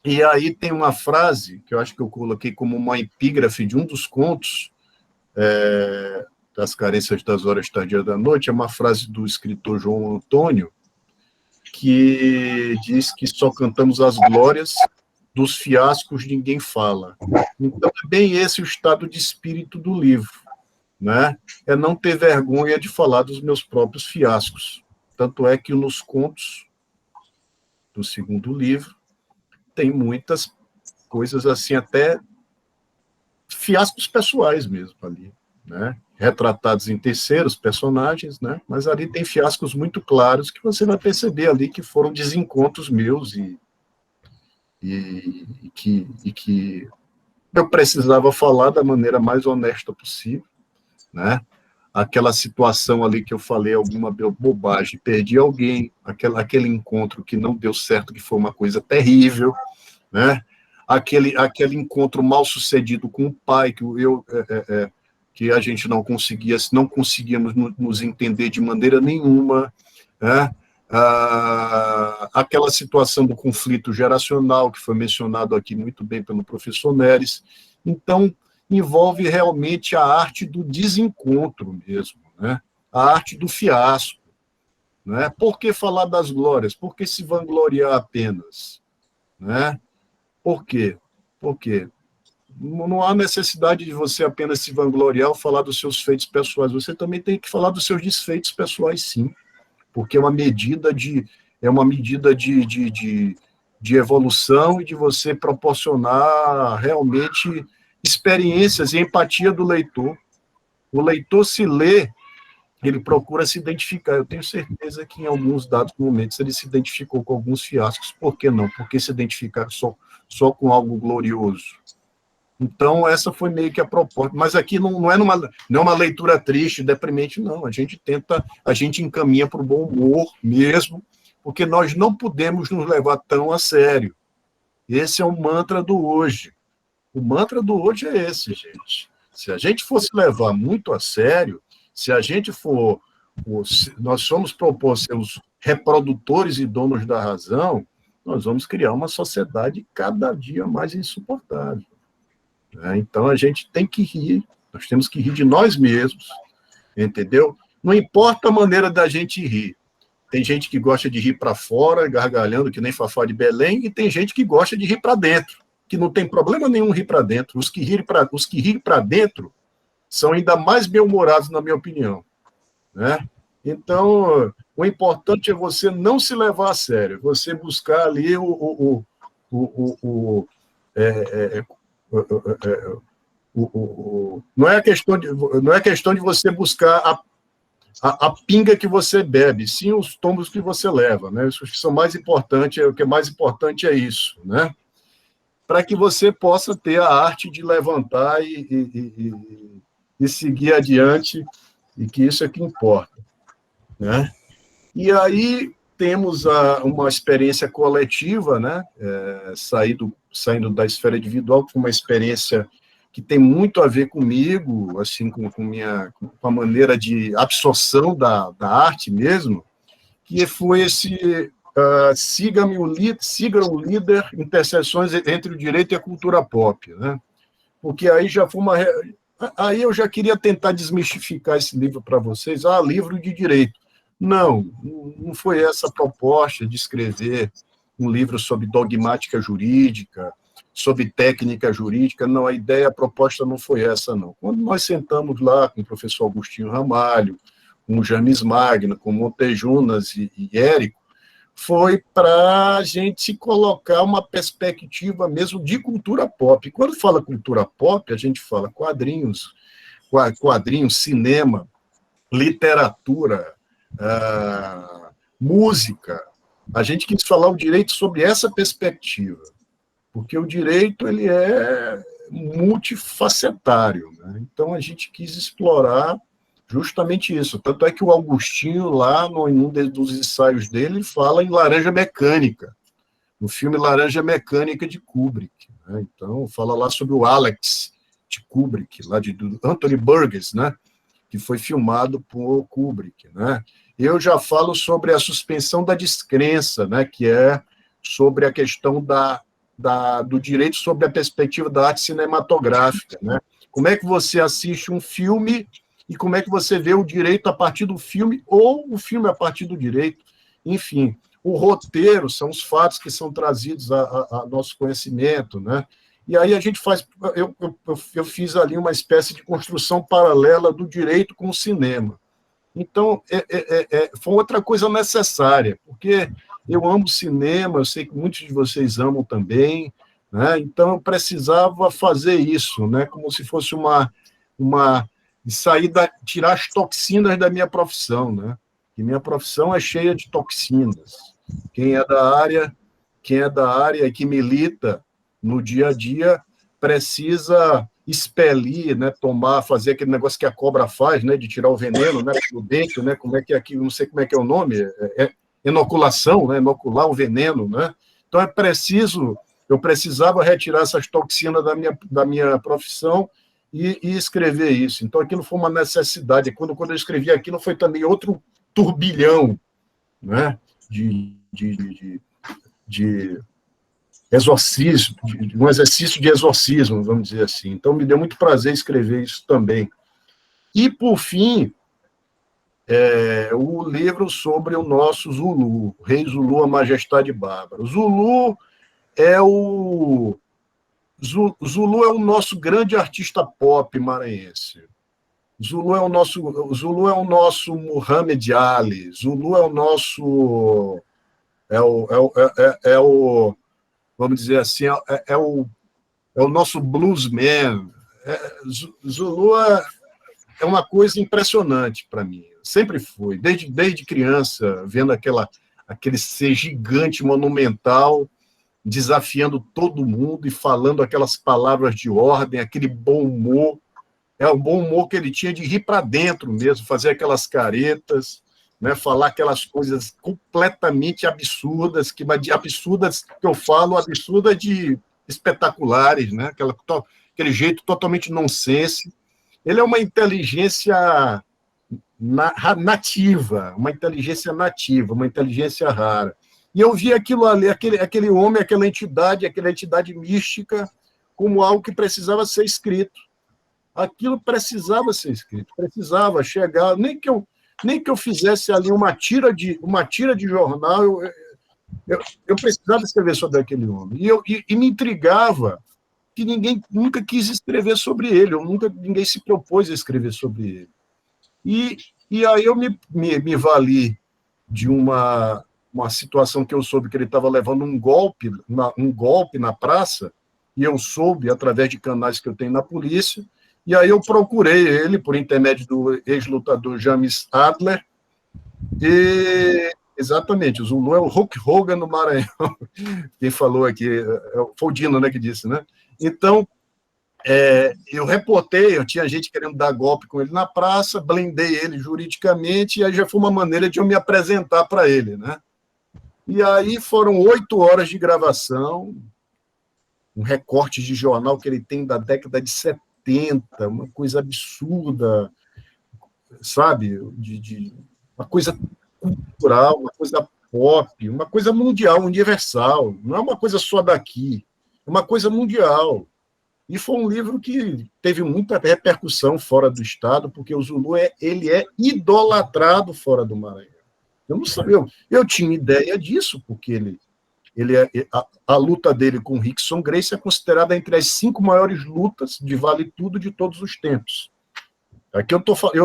E aí tem uma frase que eu acho que eu coloquei como uma epígrafe de um dos contos das Carências das Horas Tardias da Noite, é uma frase do escritor João Antônio, que diz que só cantamos as glórias, dos fiascos ninguém fala. Então, é bem esse o estado de espírito do livro, né? É não ter vergonha de falar dos meus próprios fiascos. Tanto é que nos contos do segundo livro tem muitas coisas assim, até fiascos pessoais mesmo ali, né? Retratados em terceiros personagens, né? Mas ali tem fiascos muito claros que você vai perceber ali que foram desencontros meus e que eu precisava falar da maneira mais honesta possível, né? Aquela situação ali que eu falei alguma bobagem, perdi alguém, aquele encontro que não deu certo, que foi uma coisa terrível, né? Aquele encontro mal sucedido com o pai, que a gente não conseguíamos nos entender de maneira nenhuma, né? Aquela situação do conflito geracional, que foi mencionado aqui muito bem pelo professor Neres. Então, envolve realmente a arte do desencontro mesmo, né? A arte do fiasco. Né? Por que falar das glórias? Por que se vangloriar apenas? Né? Por quê? Porque não há necessidade de você apenas se vangloriar ou falar dos seus feitos pessoais. Você também tem que falar dos seus desfeitos pessoais, sim, porque é uma medida de evolução e de você proporcionar realmente experiências e empatia do leitor. O leitor se lê, ele procura se identificar. Eu tenho certeza que em alguns dados momentos ele se identificou com alguns fiascos. Por que não? Por que se identificar só com algo glorioso? Então, essa foi meio que a proposta. Mas aqui não é uma leitura triste, deprimente, não. A gente encaminha para o bom humor mesmo, porque nós não podemos nos levar tão a sério. Esse é o mantra do hoje. O mantra do hoje é esse, gente. Se a gente fosse levar muito a sério, se a gente for... Nós somos propostos ser os reprodutores e donos da razão, nós vamos criar uma sociedade cada dia mais insuportável. Então, a gente tem que rir, nós temos que rir de nós mesmos, entendeu? Não importa a maneira da gente rir. Tem gente que gosta de rir para fora, gargalhando, que nem Fafá de Belém, e tem gente que gosta de rir para dentro, que não tem problema nenhum rir para dentro. Os que riem para dentro são ainda mais bem-humorados, na minha opinião. Né? Então, o importante é você não se levar a sério, você buscar ali não é questão de você buscar a pinga que você bebe, sim os tombos que você leva, né? Isso que são mais importantes, o que é mais importante é isso, né? Para que você possa ter a arte de levantar e seguir adiante, e que isso é que importa, né? E aí temos uma experiência coletiva, né? Saindo da esfera individual, com uma experiência que tem muito a ver comigo, assim, com a maneira de absorção da arte mesmo, que foi esse siga o líder, interseções entre o direito e a cultura pop, né? Porque aí já foi aí eu já queria tentar desmistificar esse livro para vocês, livro de direito. Não foi essa a proposta de escrever um livro sobre dogmática jurídica, sobre técnica jurídica, não, a proposta não foi essa, não. Quando nós sentamos lá com o professor Agostinho Ramalho, com o James Magno, com o Montejunas e Érico, foi para a gente colocar uma perspectiva mesmo de cultura pop. E quando fala cultura pop, a gente fala quadrinhos, cinema, literatura, música. A gente quis falar o direito sobre essa perspectiva, porque o direito ele é multifacetário, né? Então a gente quis explorar justamente isso. Tanto é que o Augustinho, lá em um dos ensaios dele, fala em Laranja Mecânica, no filme Laranja Mecânica de Kubrick, né? Então fala lá sobre o Alex de Kubrick, lá do Anthony Burgess, né? Que foi filmado por Kubrick, né? Eu já falo sobre a suspensão da descrença, né? Que é sobre a questão do direito sobre a perspectiva da arte cinematográfica, né? Como é que você assiste um filme e como é que você vê o direito a partir do filme ou o filme a partir do direito. Enfim, o roteiro são os fatos que são trazidos a nosso conhecimento, né? E aí a gente faz... Eu fiz ali uma espécie de construção paralela do direito com o cinema. Então, foi outra coisa necessária, porque eu amo cinema, eu sei que muitos de vocês amam também, né? Então eu precisava fazer isso, né? Como se fosse tirar as toxinas da minha profissão, né? Que minha profissão é cheia de toxinas. Quem é da área e que milita no dia a dia precisa expelir, né? Fazer aquele negócio que a cobra faz, né? De tirar o veneno, né? Do dente, né? Como é que é aquilo? Não sei como é que é o nome. Inoculação, né? Inocular o veneno, né? Então eu precisava retirar essas toxinas da minha profissão e escrever isso. Então aquilo foi uma necessidade. Quando eu escrevi aquilo foi também outro turbilhão, né? De exorcismo, um exercício de exorcismo, vamos dizer assim. Então, me deu muito prazer escrever isso também. E, por fim, o livro sobre o nosso Zulu, o Rei Zulu, a Majestade Bárbara. Zulu é o nosso grande artista pop maranhense. Zulu é o nosso Muhammad Ali. Zulu é o nosso vamos dizer assim, é o nosso bluesman. Zulu é uma coisa impressionante para mim. Sempre foi, desde criança, vendo aquele ser gigante, monumental, desafiando todo mundo e falando aquelas palavras de ordem, aquele bom humor. É o bom humor que ele tinha de rir para dentro mesmo, fazer aquelas caretas, né, falar aquelas coisas completamente absurdas, absurdas que eu falo, absurdas de espetaculares, né, aquele jeito totalmente nonsense. Ele é uma inteligência nativa, uma inteligência rara. E eu vi aquilo ali, aquele homem, aquela entidade mística, como algo que precisava ser escrito. Aquilo precisava ser escrito, precisava chegar, nem que eu fizesse ali uma tira de jornal, eu precisava escrever sobre aquele homem. E me intrigava que ninguém nunca quis escrever sobre ele, ninguém se propôs a escrever sobre ele. E aí eu me vali de uma situação que eu soube que ele estava levando um golpe na praça, e eu soube através de canais que eu tenho na polícia. E aí eu procurei ele por intermédio do ex-lutador James Adler. E exatamente, o Zulu é o Hulk Hogan no Maranhão. Quem falou aqui foi o Dino, né, que disse, né? Então, eu reportei, eu tinha gente querendo dar golpe com ele na praça, blindei ele juridicamente, e aí já foi uma maneira de eu me apresentar para ele, né? E aí foram 8 horas de gravação, um recorte de jornal que ele tem da década de 70, uma coisa absurda, sabe? Uma coisa cultural, uma coisa pop, uma coisa mundial, universal. Não é uma coisa só daqui, é uma coisa mundial. E foi um livro que teve muita repercussão fora do estado, porque o Zulu ele é idolatrado fora do Maranhão. Eu não sabia, eu tinha ideia disso, porque a luta dele com o Rickson Gracie é considerada entre as 5 maiores lutas de vale tudo de todos os tempos. Aqui eu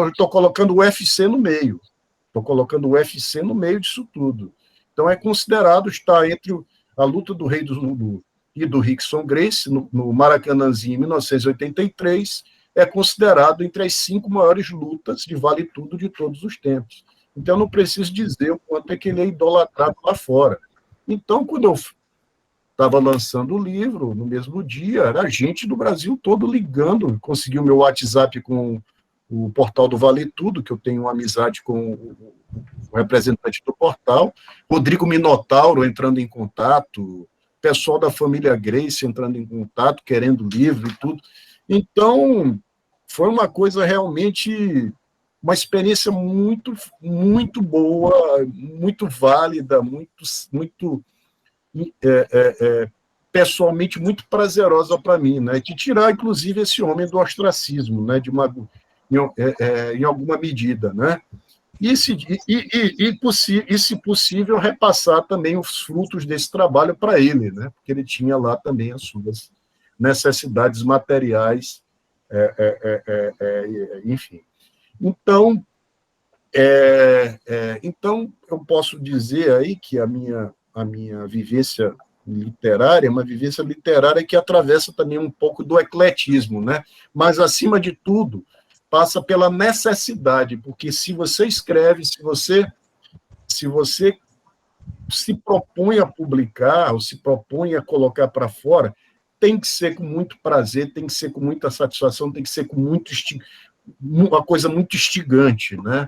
estou colocando o UFC no meio. Estou colocando o UFC no meio disso tudo. Então é considerado estar entre a luta do Rei do Zulu e do Rickson Gracie, no Maracanãzinho, em 1983, é considerado entre as 5 maiores lutas de vale tudo de todos os tempos. Então eu não preciso dizer o quanto é que ele é idolatrado lá fora. Então, quando eu estava lançando o livro, no mesmo dia, era gente do Brasil todo ligando, consegui o meu WhatsApp com o portal do Vale Tudo, que eu tenho uma amizade com o representante do portal, Rodrigo Minotauro entrando em contato, pessoal da família Gracie entrando em contato, querendo livro e tudo. Então, foi uma coisa realmente, uma experiência muito, muito boa, muito válida, muito pessoalmente muito prazerosa para mim, né? De tirar, inclusive, esse homem do ostracismo, né? Em alguma medida, né? E, se possível, repassar também os frutos desse trabalho para ele, né? Porque ele tinha lá também as suas necessidades materiais, enfim. Então, então, eu posso dizer aí que a minha vivência literária é uma vivência literária que atravessa também um pouco do ecletismo, né? Mas, acima de tudo, passa pela necessidade, porque se você escreve, se você se propõe a publicar, ou se propõe a colocar para fora, tem que ser com muito prazer, tem que ser com muita satisfação, tem que ser com uma coisa muito instigante, né?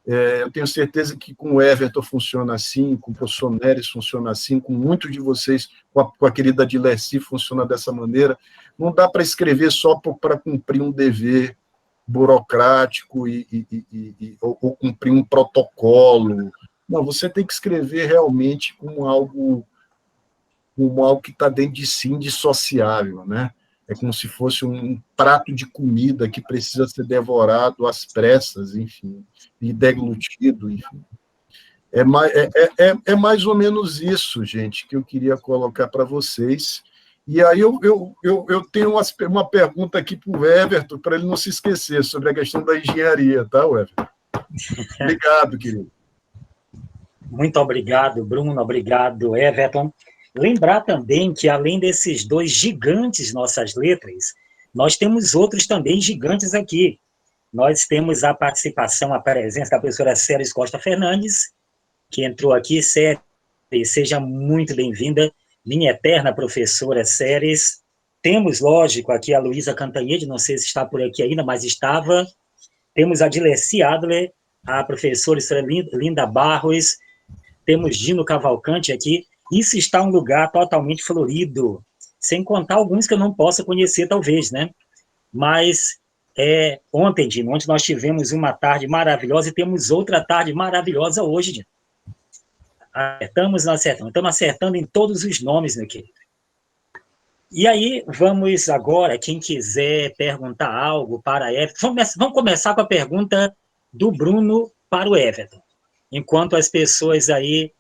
Eu tenho certeza que com o Everton funciona assim, com o professor Neres funciona assim, com muitos de vocês, com a querida Dileci funciona dessa maneira. Não dá para escrever só para cumprir um dever burocrático ou cumprir um protocolo. Não, você tem que escrever realmente com algo como algo que está dentro de si, indissociável, né? É como se fosse um prato de comida que precisa ser devorado às pressas, enfim, e deglutido, enfim. É mais ou menos isso, gente, que eu queria colocar para vocês. E aí eu tenho uma pergunta aqui para o Everton, para ele não se esquecer, sobre a questão da engenharia, tá, Everton? Obrigado, querido. Muito obrigado, Bruno, obrigado, Everton. Lembrar também que, além desses dois gigantes nossas letras, nós temos outros também gigantes aqui. Nós temos a participação, a presença da professora Séries Costa Fernandes, que entrou aqui. Séries, seja muito bem-vinda, minha eterna professora Séries. Temos, lógico, aqui a Luísa Cantanhede, não sei se está por aqui ainda, mas estava. Temos a Dileci Adler, a professora Linda Barros, temos Dino Cavalcante aqui. Isso está um lugar totalmente florido, sem contar alguns que eu não possa conhecer, talvez, né? Mas ontem, Dino, ontem nós tivemos uma tarde maravilhosa e temos outra tarde maravilhosa hoje, Dino. Estamos acertando em todos os nomes, meu querido. E aí, vamos agora, quem quiser perguntar algo para Everton, vamos começar com a pergunta do Bruno para o Everton. Enquanto as pessoas aí,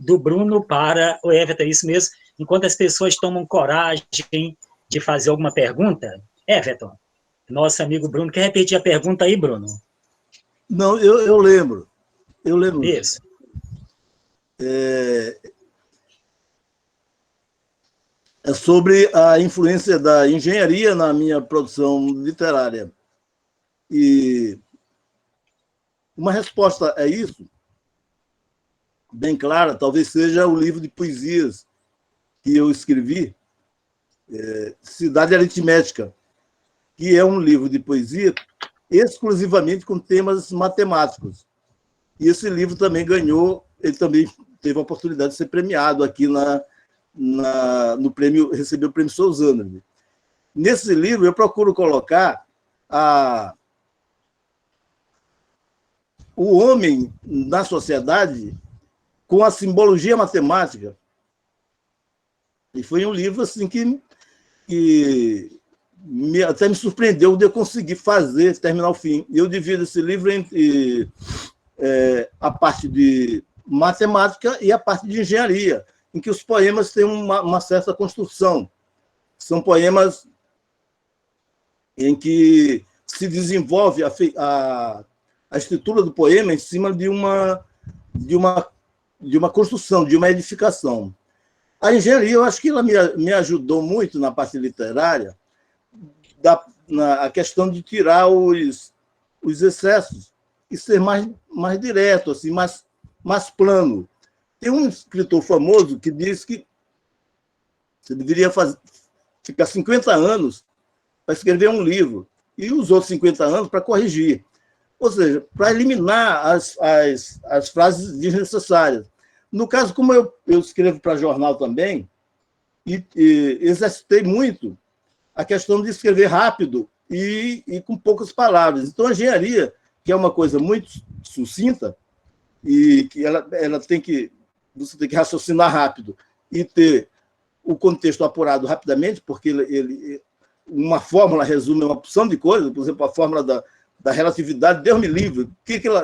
do Bruno para o Everton, é isso mesmo, enquanto as pessoas tomam coragem de fazer alguma pergunta. Everton, nosso amigo Bruno, quer repetir a pergunta aí, Bruno? Não, eu lembro. Eu lembro. Isso. É sobre a influência da engenharia na minha produção literária. E uma resposta a isso, bem clara, talvez seja o livro de poesias que eu escrevi, Cidade Aritmética, que é um livro de poesia exclusivamente com temas matemáticos. E esse livro também ele também teve a oportunidade de ser premiado aqui no prêmio, recebeu o prêmio Sousana. Nesse livro, eu procuro colocar o homem na sociedade com a simbologia matemática. E foi um livro assim que até me surpreendeu de eu conseguir terminar o fim. E eu divido esse livro entre a parte de matemática e a parte de engenharia, em que os poemas têm uma certa construção. São poemas em que se desenvolve a estrutura do poema em cima de uma construção, de uma edificação. A engenharia, eu acho que ela me ajudou muito na parte literária, a questão de tirar os excessos e ser mais direto, assim, mais plano. Tem um escritor famoso que diz que você deveria ficar 50 anos para escrever um livro e os outros 50 anos para corrigir. Ou seja, para eliminar as frases desnecessárias. No caso, como eu escrevo para jornal também, e exercitei muito a questão de escrever rápido e com poucas palavras. Então, a engenharia, que é uma coisa muito sucinta, e que você tem que raciocinar rápido e ter o contexto apurado rapidamente, porque uma fórmula resume uma porção de coisas, por exemplo, a fórmula da relatividade, Deus me livre, o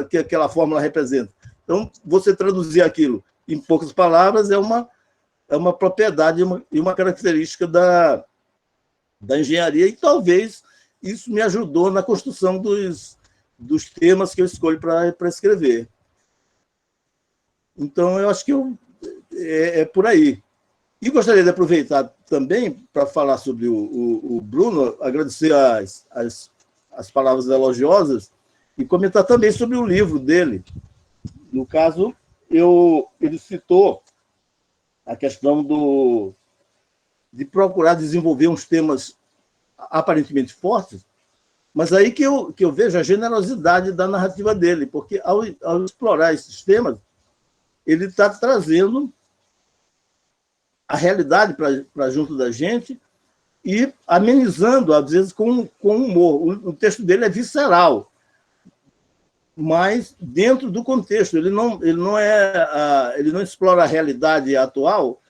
que aquela fórmula representa? Então, você traduzir aquilo em poucas palavras é uma propriedade e uma característica da engenharia, e talvez isso me ajudou na construção dos temas que eu escolho para escrever. Então, eu acho que é por aí. E gostaria de aproveitar também para falar sobre o Bruno, agradecer as palavras elogiosas e comentar também sobre o livro dele. No caso, ele citou a questão de procurar desenvolver uns temas aparentemente fortes, mas aí que eu vejo a generosidade da narrativa dele, porque ao explorar esses temas, ele está trazendo a realidade para junto da gente e amenizando, às vezes, com humor. O texto dele é visceral, mas dentro do contexto. Ele não explora a realidade atual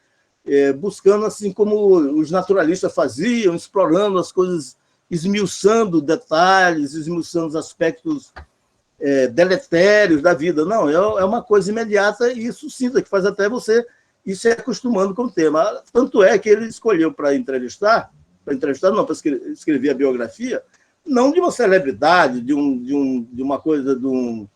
buscando, assim como os naturalistas faziam, explorando as coisas, esmiuçando detalhes, esmiuçando os aspectos deletérios da vida. Não, é uma coisa imediata e sucinta, que faz até você ir se acostumando com o tema. Tanto é que ele escolheu para entrevistar não, para escrever a biografia, não de uma celebridade, de uma coisa, de um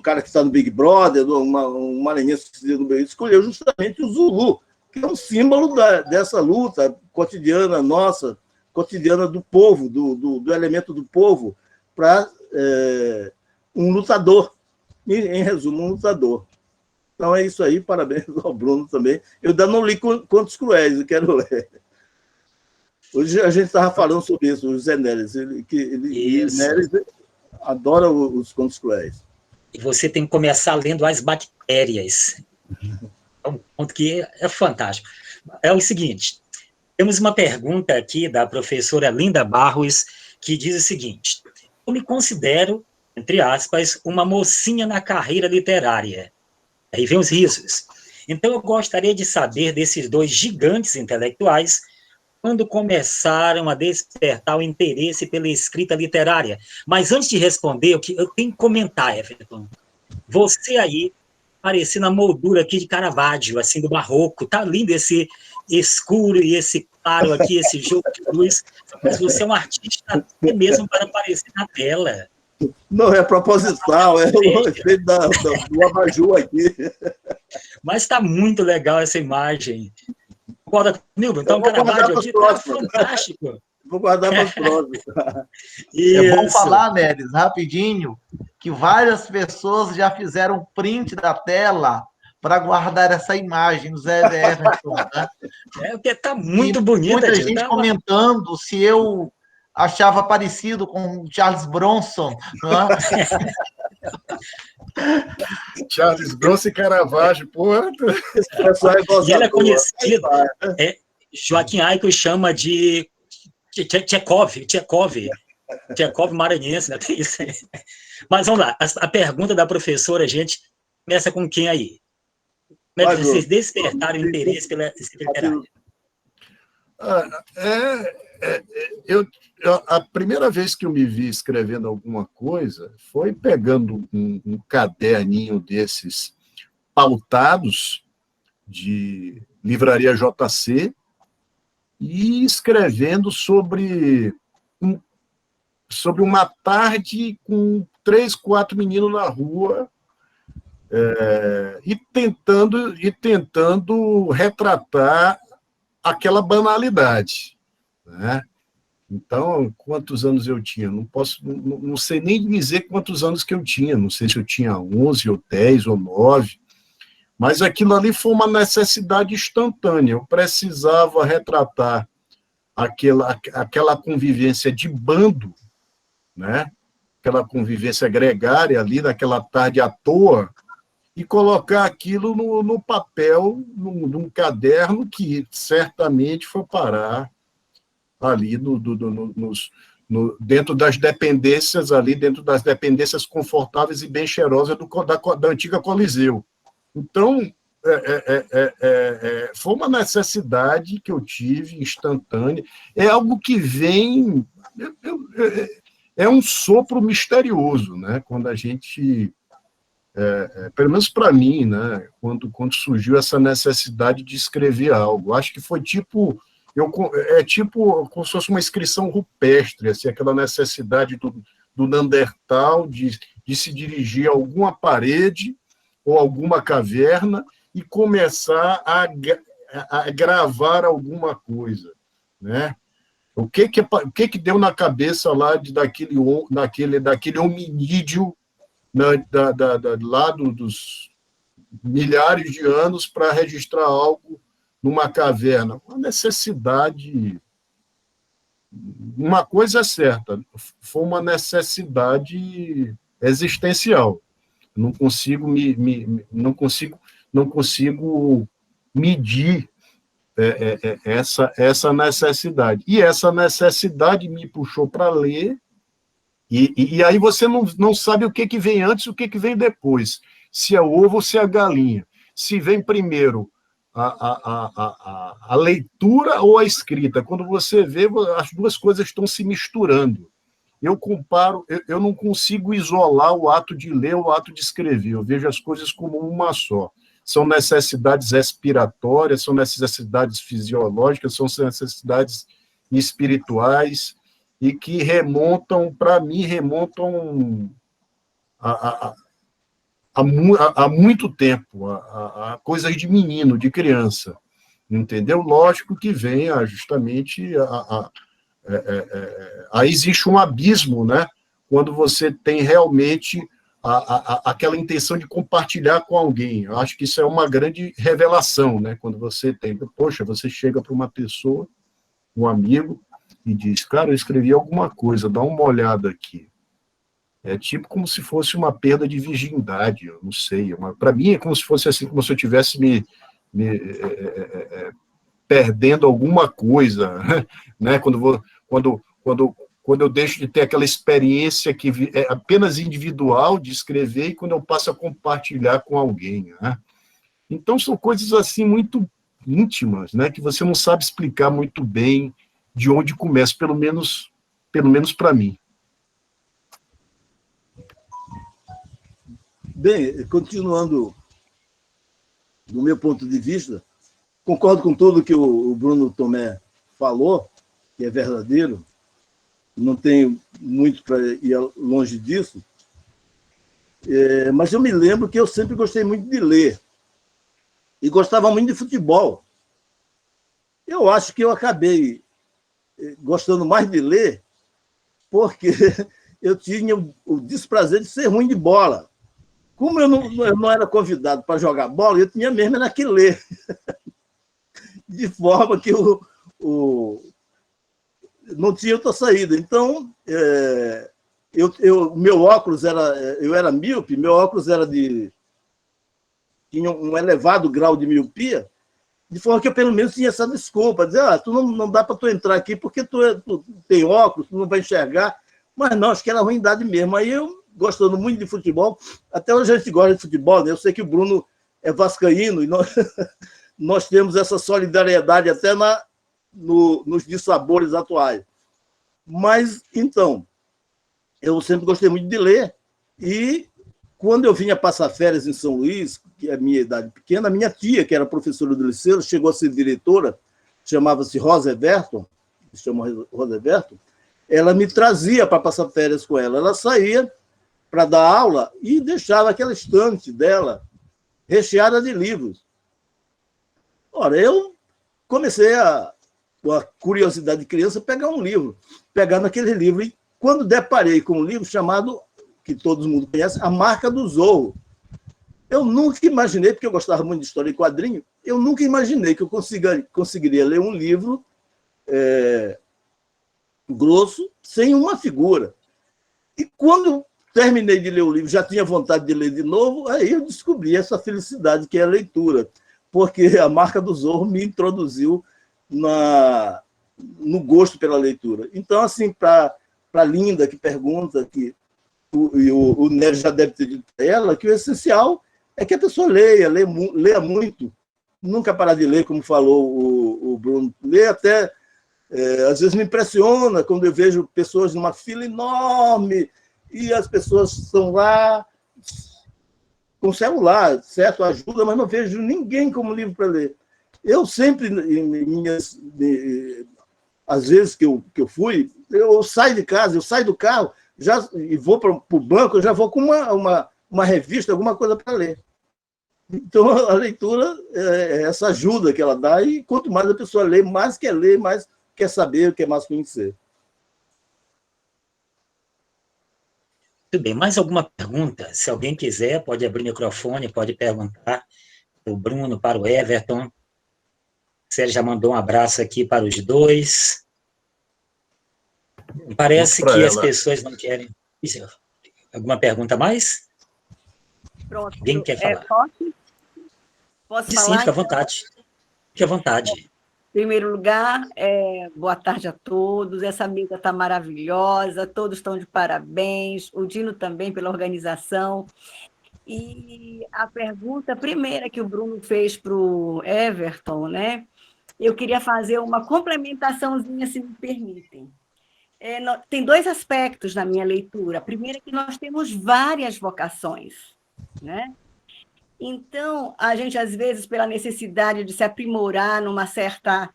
cara que está no Big Brother, de um maranhense que se no Big, escolheu justamente o Zulu, que é um símbolo dessa luta cotidiana nossa, cotidiana do povo, do elemento do povo, para um lutador. Em resumo, um lutador. Então é isso aí, parabéns ao Bruno também. Eu ainda não li Contos Cruéis, eu quero ler. Hoje a gente estava falando sobre isso, o Zé Neres. Neres adora os Contos Cruéis. E você tem que começar lendo As Bactérias. É um ponto que é fantástico. É o seguinte, temos uma pergunta aqui da professora Linda Barros, que diz o seguinte: eu me considero, entre aspas, uma mocinha na carreira literária. Aí vem os risos. Então eu gostaria de saber desses dois gigantes intelectuais quando começaram a despertar o interesse pela escrita literária. Mas antes de responder, eu tenho que comentar, Everton. Você aí, parecendo a moldura aqui de Caravaggio, assim, do barroco. Tá lindo esse escuro e esse claro aqui, esse jogo de luz. Mas você é um artista até mesmo para aparecer na tela. Não, é proposital, é o efeito do abajur aqui. Mas está muito legal essa imagem. Concorda comigo? Então, Caravaggio aqui está fantástico. Vou guardar para os próximos. É bom falar, Neres, rapidinho, que várias pessoas já fizeram print da tela para guardar essa imagem do Zé Everton. Né? Porque está muito bonita. Muita gente comentando se eu achava parecido com Charles Bronson. Né? Charles Bronson e Caravaggio, porra. E ela é conhecida. Joaquim Aico chama de Tchekov maranhense, né? Tem isso aí. Mas vamos lá, a pergunta da professora, a gente começa com quem aí? Como é que vocês despertaram o interesse pela escrita literária? A primeira vez que eu me vi escrevendo alguma coisa foi pegando um caderninho desses pautados de Livraria JC e escrevendo sobre uma tarde com 3, 4 meninos na rua e tentando retratar aquela banalidade, né? Então, quantos anos eu tinha? Não sei nem dizer quantos anos que eu tinha, não sei se eu tinha 11 ou 10 ou 9, mas aquilo ali foi uma necessidade instantânea. Eu precisava retratar aquela convivência de bando, né? Aquela convivência gregária ali, daquela tarde à toa, e colocar aquilo no papel, num caderno que certamente foi parar ali dentro das dependências confortáveis e bem cheirosas da antiga Coliseu. Então, foi uma necessidade que eu tive, instantânea, é algo que vem, é um sopro misterioso, né? Quando a gente, pelo menos para mim, né? Quando surgiu essa necessidade de escrever algo, acho que foi tipo como se fosse uma inscrição rupestre, assim, aquela necessidade do Neandertal de se dirigir a alguma parede ou alguma caverna e começar a gravar alguma coisa, né? O que deu na cabeça lá daquele hominídeo, né, lá dos milhares de anos para registrar algo numa caverna? Uma necessidade. Uma coisa é certa, foi uma necessidade existencial. Não consigo medir essa necessidade. E essa necessidade me puxou para ler, e aí você não sabe o que vem antes e o que vem depois. Se é o ovo ou se é a galinha. Se vem primeiro a leitura ou a escrita. Quando você vê, as duas coisas estão se misturando. Eu não consigo isolar o ato de ler ou o ato de escrever, eu vejo as coisas como uma só. São necessidades respiratórias, são necessidades fisiológicas, são necessidades espirituais, e que para mim, remontam há muito tempo, a coisas de menino, de criança, entendeu? Lógico que vem justamente aí existe um abismo, né? Quando você tem realmente aquela intenção de compartilhar com alguém. Eu acho que isso é uma grande revelação, né? Quando você tem, poxa, você chega para uma pessoa, um amigo, e diz, cara, eu escrevi alguma coisa, dá uma olhada aqui. É tipo como se fosse uma perda de virgindade, eu não sei. Para mim é como se fosse assim, como se eu estivesse perdendo alguma coisa, né? Quando eu deixo de ter aquela experiência que é apenas individual de escrever e quando eu passo a compartilhar com alguém, né? Então são coisas assim muito íntimas, né? Que você não sabe explicar muito bem de onde começa, pelo menos para mim. Bem, continuando do meu ponto de vista, concordo com tudo que o Bruno Tomé falou, que é verdadeiro, não tenho muito para ir longe disso, mas eu me lembro que eu sempre gostei muito de ler e gostava muito de futebol. Eu acho que eu acabei gostando mais de ler porque eu tinha o desprazer de ser ruim de bola. Como eu não era convidado para jogar bola, eu tinha mesmo era que ler. De forma que não tinha outra saída. Então, meu óculos eu era míope, meu óculos tinha um elevado grau de miopia, de forma que eu pelo menos tinha essa desculpa, dizer, tu não dá para tu entrar aqui porque tu tem óculos, tu não vai enxergar. Mas não, acho que era ruindade mesmo. Aí eu, gostando muito de futebol, até hoje a gente gosta de futebol, né? Eu sei que o Bruno é vascaíno e nós temos essa solidariedade até nos dissabores atuais. Mas, então, eu sempre gostei muito de ler e quando eu vinha passar férias em São Luís, que é a minha idade pequena, a minha tia, que era professora do liceu, chegou a ser diretora, chamava-se Rosa Everton, ela me trazia para passar férias com ela. Ela saía para dar aula e deixava aquela estante dela recheada de livros. Ora, eu comecei com a curiosidade de criança, pegar um livro, pegar naquele livro, e quando deparei com um livro chamado, que todo mundo conhece, A Marca do Zorro. Eu nunca imaginei, porque eu gostava muito de história e quadrinho, eu nunca imaginei que eu conseguiria ler um livro grosso, sem uma figura. E quando terminei de ler o livro, já tinha vontade de ler de novo, aí eu descobri essa felicidade que é a leitura, porque A Marca do Zorro me introduziu no gosto pela leitura. Então, assim, para a Linda, que pergunta, que o Nery já deve ter dito para ela, que o essencial é que a pessoa leia muito, nunca parar de ler, como falou o Bruno, ler até... às vezes me impressiona quando eu vejo pessoas numa fila enorme e as pessoas estão lá com celular, certo? Ajuda, mas não vejo ninguém como livro para ler. Eu sempre, às vezes que eu fui, eu saio de casa, eu saio do carro e vou para o banco, eu já vou com uma revista, alguma coisa para ler. Então, a leitura é essa ajuda que ela dá, e quanto mais a pessoa lê, mais quer ler, mais quer saber, quer mais conhecer. Muito bem, mais alguma pergunta? Se alguém quiser, pode abrir o microfone, pode perguntar para o Bruno, para o Everton. Você já mandou um abraço aqui para os dois. Parece que as pessoas não querem... Alguma pergunta a mais? Pronto. Alguém quer falar? Posso Sim, falar? fica à vontade. Fique à vontade. Em primeiro lugar, boa tarde a todos. Essa mesa está maravilhosa, todos estão de parabéns. O Dino também pela organização. E a pergunta primeira que o Bruno fez para o Everton, né? Eu queria fazer uma complementaçãozinha, se me permitem. Tem dois aspectos na minha leitura. Primeiro é que nós temos várias vocações, né? Então, a gente, às vezes, pela necessidade de se aprimorar numa certa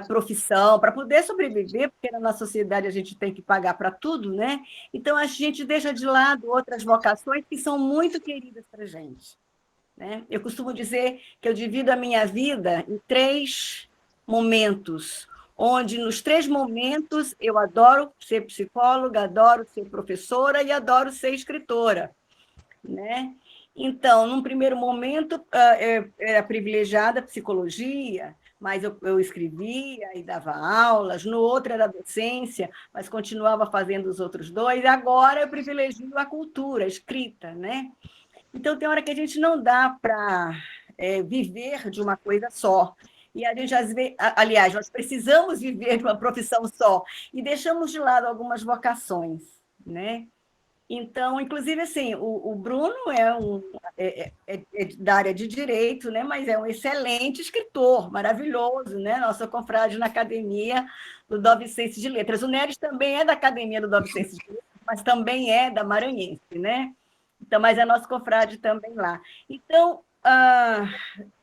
profissão, para poder sobreviver, porque na nossa sociedade a gente tem que pagar para tudo, né? Então, a gente deixa de lado outras vocações que são muito queridas para a gente, né? Eu costumo dizer que eu divido a minha vida em 3 momentos, onde nos 3 momentos eu adoro ser psicóloga, adoro ser professora e adoro ser escritora, né? Então, num primeiro momento, eu era privilegiada a psicologia, mas eu escrevia e dava aulas, no outro era docência, mas continuava fazendo os outros 2, agora eu privilegio a cultura, a escrita, né? Então, tem hora que a gente não dá para viver de uma coisa só. E a gente, às vezes, aliás, nós precisamos viver de uma profissão só, e deixamos de lado algumas vocações, né? Então, inclusive, assim, o Bruno é da área de direito, né? Mas é um excelente escritor, maravilhoso, né? Nosso confrade na academia do Dom Vicente de Letras. O Neres também é da academia do Dom Vicente de Letras, mas também é da Maranhense, né? Então, mas é nosso confrade também lá. Então,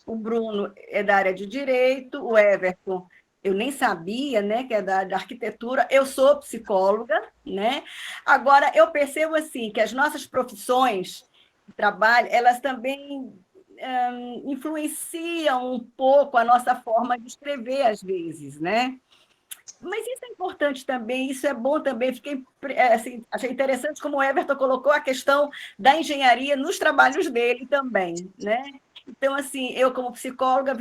o Bruno é da área de direito, o Everton eu nem sabia, né, que é da arquitetura. Eu sou psicóloga, né? Agora, eu percebo assim que as nossas profissões de trabalho, elas também influenciam um pouco a nossa forma de escrever, às vezes, né? Mas isso é importante também, isso é bom também. Assim, achei interessante como o Everton colocou a questão da engenharia nos trabalhos dele também, né? Então, assim, eu, como psicóloga,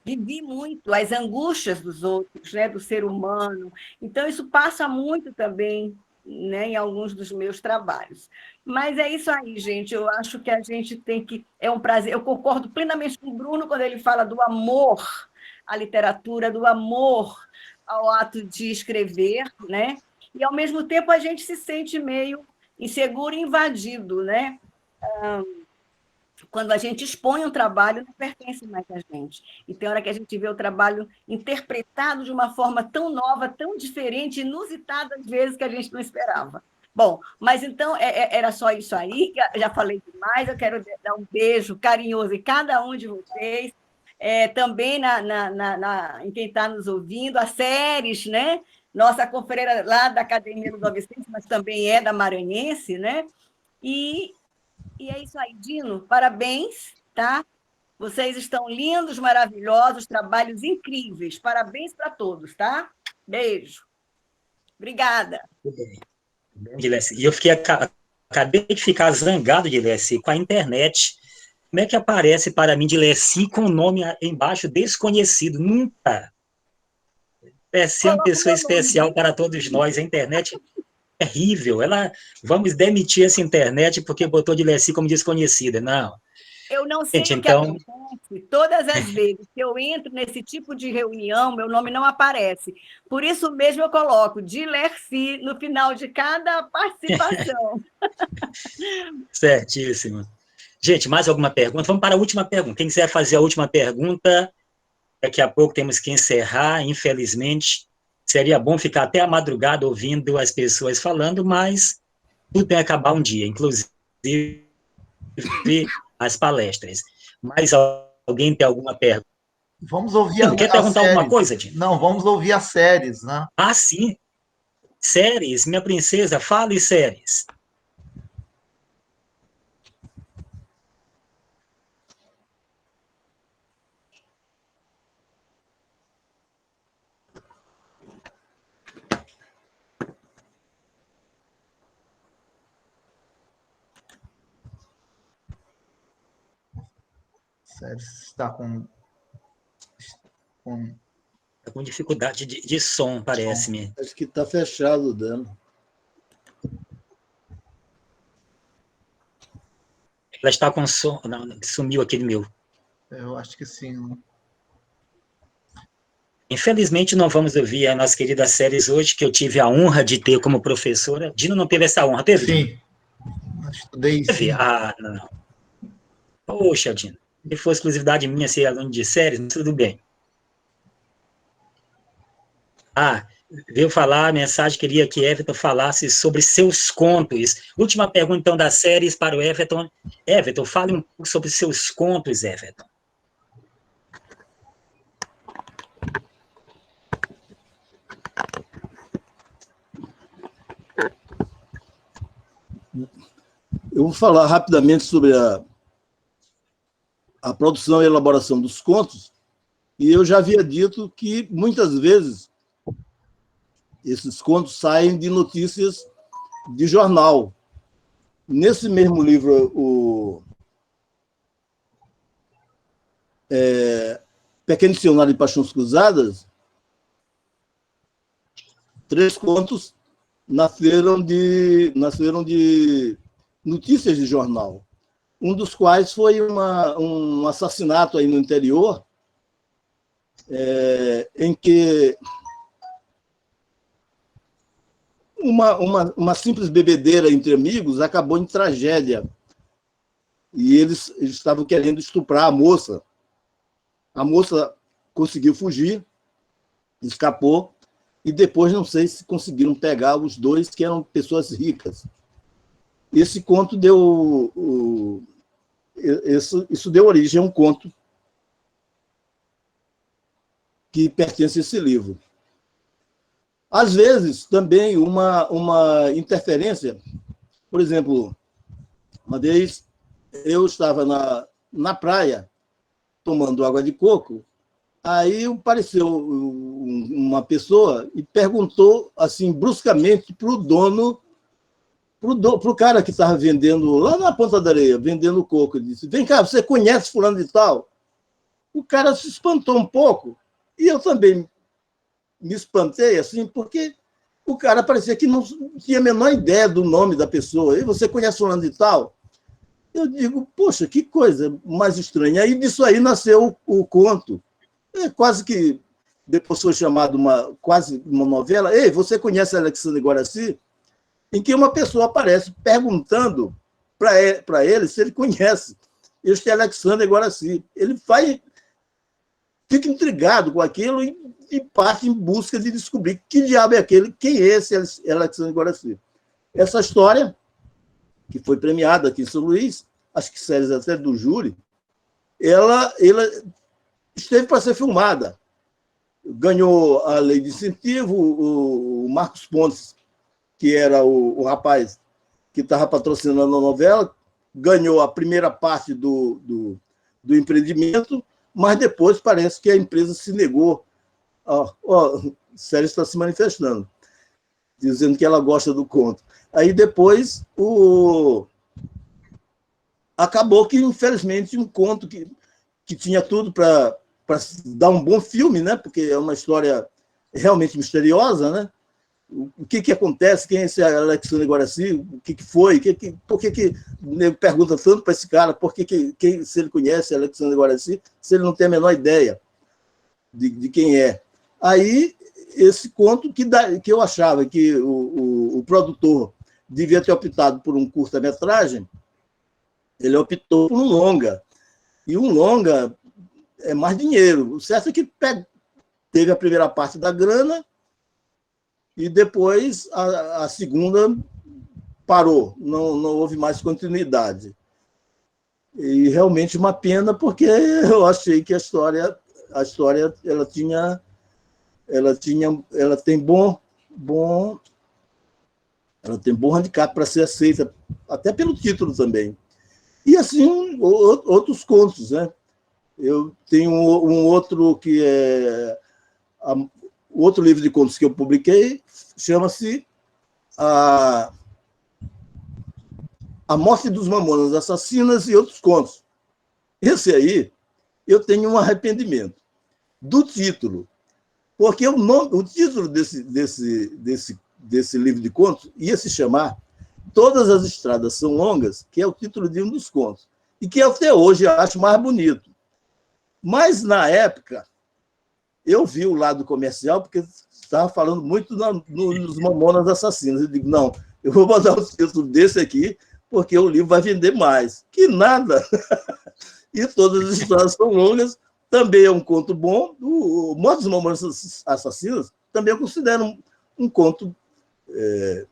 vivi muito as angústias dos outros, né, do ser humano. Então, isso passa muito também, né, em alguns dos meus trabalhos. Mas é isso aí, gente. Eu acho que a gente tem que... É um prazer. Eu concordo plenamente com o Bruno quando ele fala do amor à literatura, do amor ao ato de escrever, né? E, ao mesmo tempo, a gente se sente meio inseguro e invadido, né? Quando a gente expõe um trabalho, não pertence mais a gente. E tem hora que a gente vê o trabalho interpretado de uma forma tão nova, tão diferente, inusitada, às vezes, que a gente não esperava. Bom, mas então era só isso aí, já falei demais, eu quero dar um beijo carinhoso em cada um de vocês, também em quem está nos ouvindo, a Séries, né? Nossa confreira lá da Academia do Dom Vicente, mas também é da Maranhense, né? E é isso aí, Dino, parabéns, tá? Vocês estão lindos, maravilhosos, trabalhos incríveis. Parabéns para todos, tá? Beijo. Obrigada. Tudo bem. E eu acabei de ficar zangado, Dileci, com a internet. Como é que aparece para mim Dileci com o nome embaixo desconhecido? Nunca. É ser uma pessoa especial para todos nós. A internet é terrível. Vamos demitir essa internet porque botou Dileci como desconhecida. Não. Eu não sei o que acontece. Todas as vezes que eu entro nesse tipo de reunião, meu nome não aparece. Por isso mesmo eu coloco Dileci no final de cada participação. Certíssimo. Gente, mais alguma pergunta? Vamos para a última pergunta. Quem quiser fazer a última pergunta, daqui a pouco temos que encerrar, infelizmente. Seria bom ficar até a madrugada ouvindo as pessoas falando, mas tudo tem que acabar um dia, inclusive as palestras. Mas alguém tem alguma pergunta? Vamos ouvir quer perguntar alguma coisa, Dino? Não, vamos ouvir as séries, né? Ah, sim. Séries, minha princesa, fale séries. Séries está com Está com dificuldade de som, parece-me. Acho que está fechado o dano. Ela está com som. Não, sumiu aquele meu. Eu acho que sim. Né? Infelizmente, não vamos ouvir a nossa querida Séries hoje, que eu tive a honra de ter como professora. Dino não teve essa honra, teve? Sim. Estudei sim. Ah, não. Poxa, Dino, se for exclusividade minha ser aluno de séries, tudo bem. Veio falar a mensagem, queria que Everton falasse sobre seus contos. Última pergunta, então, das séries para o Everton. Everton, fale um pouco sobre seus contos, Everton. Eu vou falar rapidamente sobre a produção e elaboração dos contos, e eu já havia dito que, muitas vezes, esses contos saem de notícias de jornal. Nesse mesmo livro, o Pequeno Dicionário de Paixões Cruzadas, 3 contos nasceram de notícias de jornal. Um dos quais foi um assassinato aí no interior, em que uma simples bebedeira entre amigos acabou em tragédia. E eles estavam querendo estuprar a moça. A moça conseguiu fugir, escapou, e depois não sei se conseguiram pegar os 2, que eram pessoas ricas. Esse conto isso deu origem a um conto que pertence a esse livro. Às vezes, também, uma interferência. Por exemplo, uma vez eu estava na praia, tomando água de coco, aí apareceu uma pessoa e perguntou, assim, bruscamente, para o cara que estava vendendo, lá na Ponta da Areia, vendendo coco. Ele disse: vem cá, você conhece fulano de tal? O cara se espantou um pouco, e eu também me espantei, assim, porque o cara parecia que não tinha a menor ideia do nome da pessoa. E você conhece fulano de tal? Eu digo, poxa, que coisa mais estranha. Aí disso aí nasceu o conto. Quase que depois foi chamado quase uma novela. Ei, você conhece Alexandre Guaraci? Em que uma pessoa aparece perguntando para ele se ele conhece este Alexandre Guaraci. Ele fica intrigado com aquilo e parte em busca de descobrir que diabo é aquele, quem é esse Alexandre Guaraci. Essa história, que foi premiada aqui em São Luís, acho que séries até do júri, ela esteve para ser filmada. Ganhou a lei de incentivo, o Marcos Pontes, que era o rapaz que estava patrocinando a novela, ganhou a primeira parte do empreendimento, mas depois parece que a empresa se negou. A Série está se manifestando, dizendo que ela gosta do conto. Aí depois acabou que, infelizmente, um conto que tinha tudo para dar um bom filme, né? Porque é uma história realmente misteriosa, né? O que acontece? Quem é esse Alexandre Guaraci? O que foi? Por que pergunta tanto para esse cara? Se ele conhece Alexandre Guaraci, se ele não tem a menor ideia de quem é? Aí, esse conto que eu achava que o produtor devia ter optado por um curta-metragem, ele optou por um longa. E um longa é mais dinheiro. O certo é que teve a primeira parte da grana e depois a segunda parou, não houve mais continuidade. E realmente uma pena, porque eu achei que a história ela tem bom handicap para ser aceita, até pelo título também. E assim, outros contos, né? Eu tenho um outro que é o outro livro de contos que eu publiquei, chama-se A Morte dos Mamonas Assassinas e Outros Contos. Esse aí, eu tenho um arrependimento do título, porque o título desse livro de contos ia se chamar Todas as Estradas São Longas, que é o título de um dos contos, e que até hoje eu acho mais bonito. Mas, na época, eu vi o lado comercial, porque estava falando muito nos Mamonas Assassinas. Eu digo, não, eu vou botar o título desse aqui, porque o livro vai vender mais. Que nada! E todas as histórias são longas. Também é um conto bom. O Morte dos Mamões Assassinos também eu considero um conto. É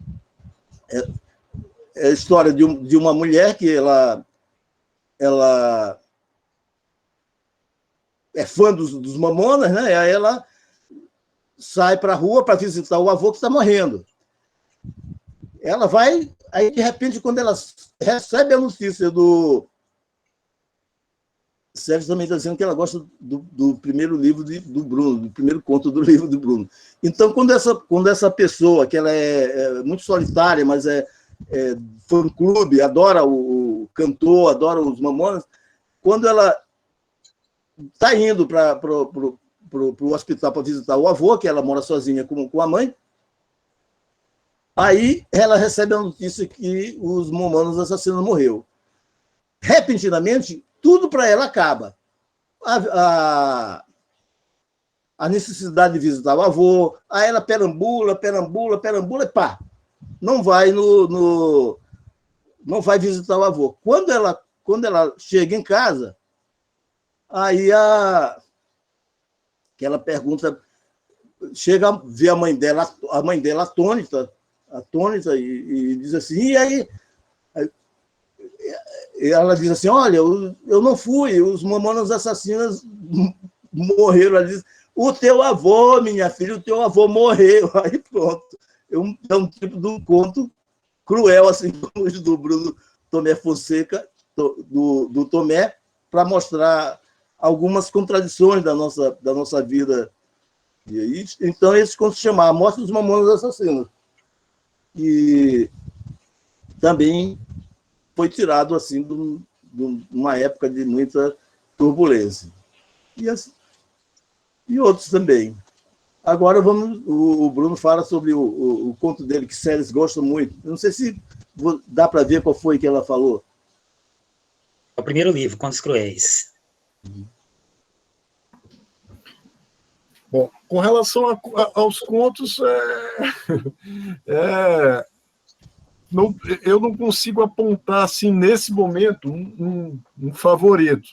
a história de uma mulher que ela é fã dos Mamonas, né? E aí ela sai para a rua para visitar o avô que está morrendo. Ela vai, aí de repente, quando ela recebe a notícia do... Sérgio também está dizendo que ela gosta do primeiro livro do Bruno, do primeiro conto do livro do Bruno. Então, quando essa pessoa, que ela é muito solitária, mas é fã-clube, adora o cantor, adora os Mamonas, quando ela está indo para o hospital para visitar o avô, que ela mora sozinha com a mãe, aí ela recebe a notícia que os Mamonas Assassinos morreu. Repentinamente, tudo para ela acaba. A necessidade de visitar o avô, aí ela perambula, e pá, não vai não vai visitar o avô. Quando ela chega em casa, aí que ela pergunta, chega a ver a mãe dela atônita, e diz assim, e aí? E ela diz assim, olha, eu não fui, os Mamonas Assassinas morreram. Ela diz, o teu avô, minha filha, o teu avô morreu. Aí pronto. É um tipo de um conto cruel, assim como os do Bruno Tomé Fonseca, do Tomé, para mostrar algumas contradições da nossa vida. E aí, então, esse conto se chama A Morte dos Mamonas Assassinos. E também foi tirado assim de uma época de muita turbulência. E outros também. Agora o Bruno fala sobre o conto dele, que Séries gosta muito. Eu não sei se dá para ver qual foi que ela falou. É o primeiro livro, Contos Cruéis. Bom, com relação aos contos, eu não consigo apontar, assim, nesse momento, um favorito.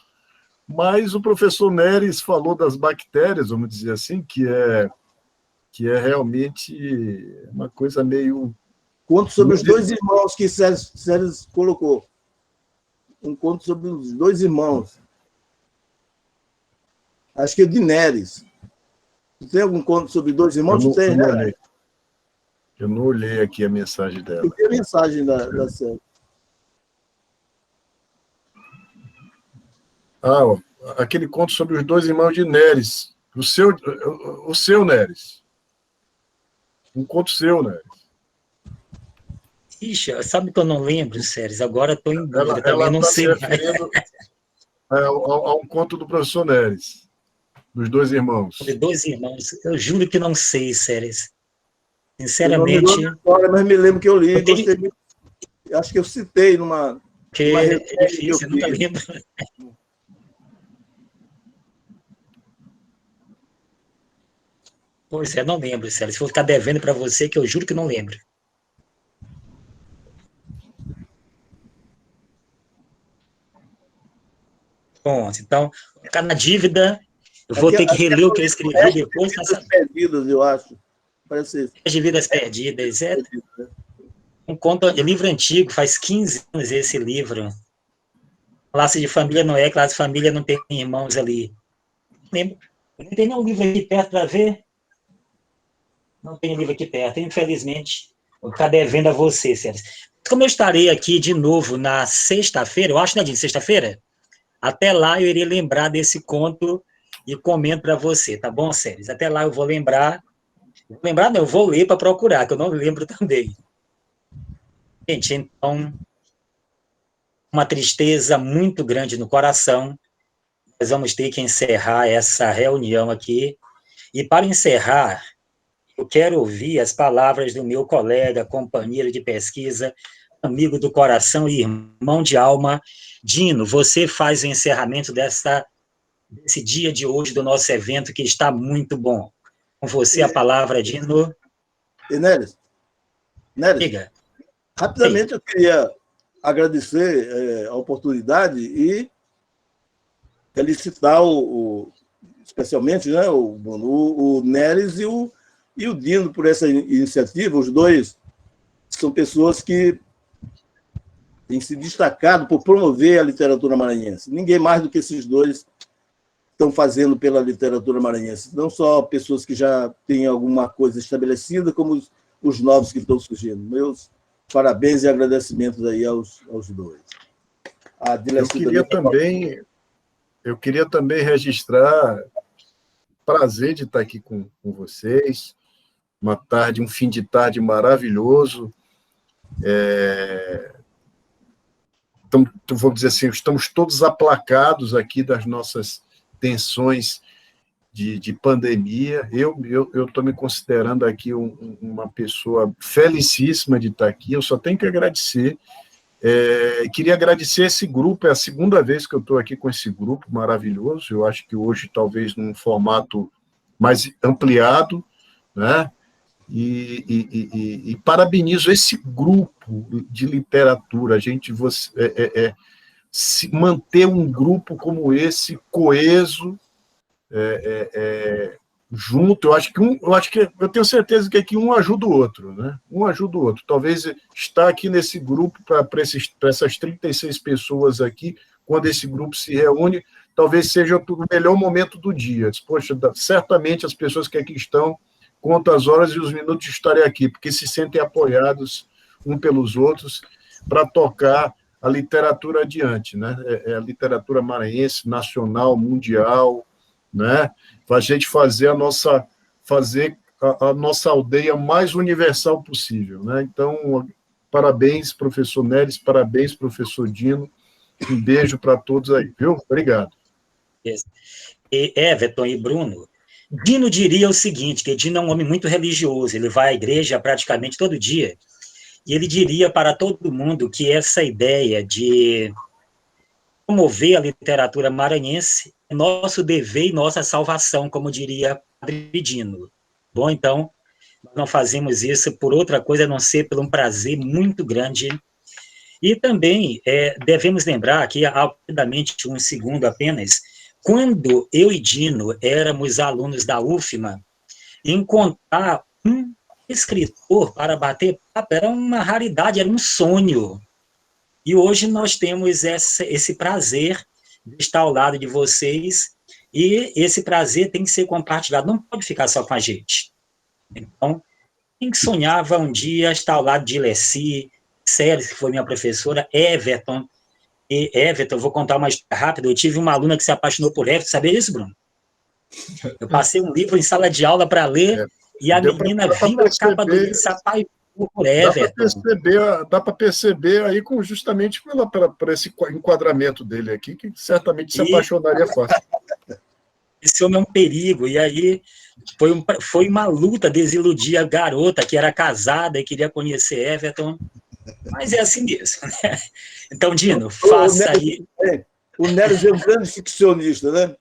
Mas o professor Neres falou das bactérias, vamos dizer assim, que é realmente uma coisa meio... Conto sobre os dois irmãos que Séries colocou. Um conto sobre os dois irmãos. Acho que é de Neres. Tem algum conto sobre dois irmãos? Tem, né? Eu não olhei aqui a mensagem dela. Tem a mensagem da série. Aquele conto sobre os dois irmãos de Neres. O seu Neres. Um conto seu, Neres. Ixi, sabe que eu não lembro, Séries? Agora estou em dúvida, também não sei. A um conto do professor Neres. Dos dois irmãos. Sobre dois irmãos. Eu juro que não sei, Séries. Sinceramente. Eu não me lembro agora, mas me lembro que eu li. Gostei muito. Acho que eu citei numa. Que é difícil, eu nunca lembro. Pois é, não lembro, Séries. Se vou ficar devendo para você, que eu juro que não lembro. Pronto, então, ficar na dívida. Eu vou ter que reler o que eu escrevi depois. Vidas Perdidas, eu acho. Parece de Vidas Perdidas. É um conto, de livro antigo, faz 15 anos esse livro. Classe de família não é, classe de família não tem irmãos ali. Não tem nenhum livro aqui perto para ver? Não tem livro aqui perto, infelizmente. Vou ficar devendo a você, Sérgio. Como eu estarei aqui de novo na sexta-feira, eu acho, né, de sexta-feira? Até lá eu irei lembrar desse conto e comento para você, tá bom, Sérgio? Até lá eu vou lembrar. Lembrar não, eu vou ler para procurar, que eu não lembro também. Gente, então, uma tristeza muito grande no coração. Nós vamos ter que encerrar essa reunião aqui. E para encerrar, eu quero ouvir as palavras do meu colega, companheiro de pesquisa, amigo do coração e irmão de alma, Dino. Você faz o encerramento desse dia de hoje do nosso evento, que está muito bom. Com você a palavra, Dino. E Neres, Diga. rapidamente eu queria agradecer a oportunidade e felicitar especialmente, né, o Neres e o Dino por essa iniciativa. Os dois são pessoas que têm se destacado por promover a literatura maranhense. Ninguém mais do que esses dois estão fazendo pela literatura maranhense. Não só pessoas que já têm alguma coisa estabelecida, como os novos que estão surgindo. Meus parabéns e agradecimentos aí aos dois. Eu queria também registrar prazer de estar aqui com vocês, um fim de tarde maravilhoso. Então, vou dizer assim, estamos todos aplacados aqui das nossas tensões de pandemia. Eu estou me considerando aqui uma pessoa felicíssima de estar aqui, eu só tenho que agradecer. Queria agradecer esse grupo, é a segunda vez que eu estou aqui com esse grupo maravilhoso, eu acho que hoje talvez num formato mais ampliado, né? E parabenizo esse grupo de literatura, manter um grupo como esse, coeso, junto, eu tenho certeza que aqui um ajuda o outro, né? Um ajuda o outro. Talvez estar aqui nesse grupo, para essas 36 pessoas aqui, quando esse grupo se reúne, talvez seja o melhor momento do dia. Poxa, certamente as pessoas que aqui estão contam as horas e os minutos de estarem aqui, porque se sentem apoiados um pelos outros para tocar a literatura adiante, né? A literatura maranhense, nacional, mundial, né? Para a gente fazer a nossa aldeia mais universal possível, né? Então, parabéns, professor Neres, parabéns, professor Dino, um beijo para todos aí, viu? Obrigado. E Everton e Bruno, Dino diria o seguinte, que Dino é um homem muito religioso, ele vai à igreja praticamente todo dia, e ele diria para todo mundo que essa ideia de promover a literatura maranhense é nosso dever e nossa salvação, como diria Padre Dino. Bom, então, nós não fazemos isso por outra coisa, a não ser por um prazer muito grande. E também devemos lembrar que, rapidamente, um segundo apenas, quando eu e Dino éramos alunos da UFMA, encontrar um escritor para bater papo era uma raridade, era um sonho. E hoje nós temos esse prazer de estar ao lado de vocês, e esse prazer tem que ser compartilhado, não pode ficar só com a gente. Então, quem sonhava um dia estar ao lado de Leci, Célis, que foi minha professora, Everton, eu vou contar uma história rápida, eu tive uma aluna que se apaixonou por Everton, sabia disso, Bruno? Eu passei um livro em sala de aula para ler, e a menina viu a capa do livro e se apaixonou por Everton. Dá para perceber aí justamente por esse enquadramento dele aqui, que certamente se apaixonaria fácil. Esse homem é um perigo, e aí foi uma luta desiludir a garota que era casada e queria conhecer Everton, mas é assim mesmo, né? Então, Dino, faça aí. O Neres é um grande ficcionista, né?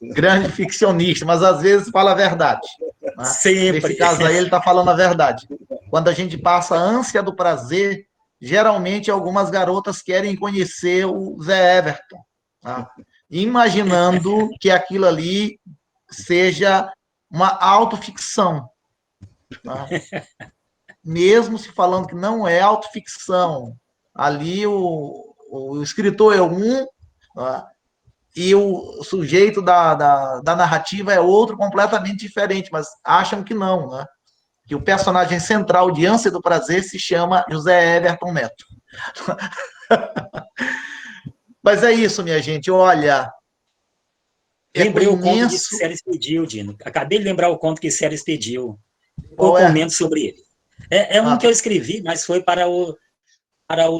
Grande ficcionista, mas às vezes fala a verdade. Né? Sempre. Nesse caso aí, ele está falando a verdade. Quando a gente passa a ânsia do prazer, geralmente algumas garotas querem conhecer o Zé Everton, tá? Imaginando que aquilo ali seja uma autoficção. Tá? Mesmo se falando que não é autoficção, ali o escritor é um, tá? E o sujeito da narrativa é outro completamente diferente, mas acham que não, né? Que o personagem central de Ânsia do Prazer se chama José Everton Neto. Mas é isso, minha gente, olha... Lembrei o conto que Célis pediu, Dino. Acabei de lembrar o conto que Célis pediu. Eu comento sobre ele. É um que eu escrevi, mas foi para o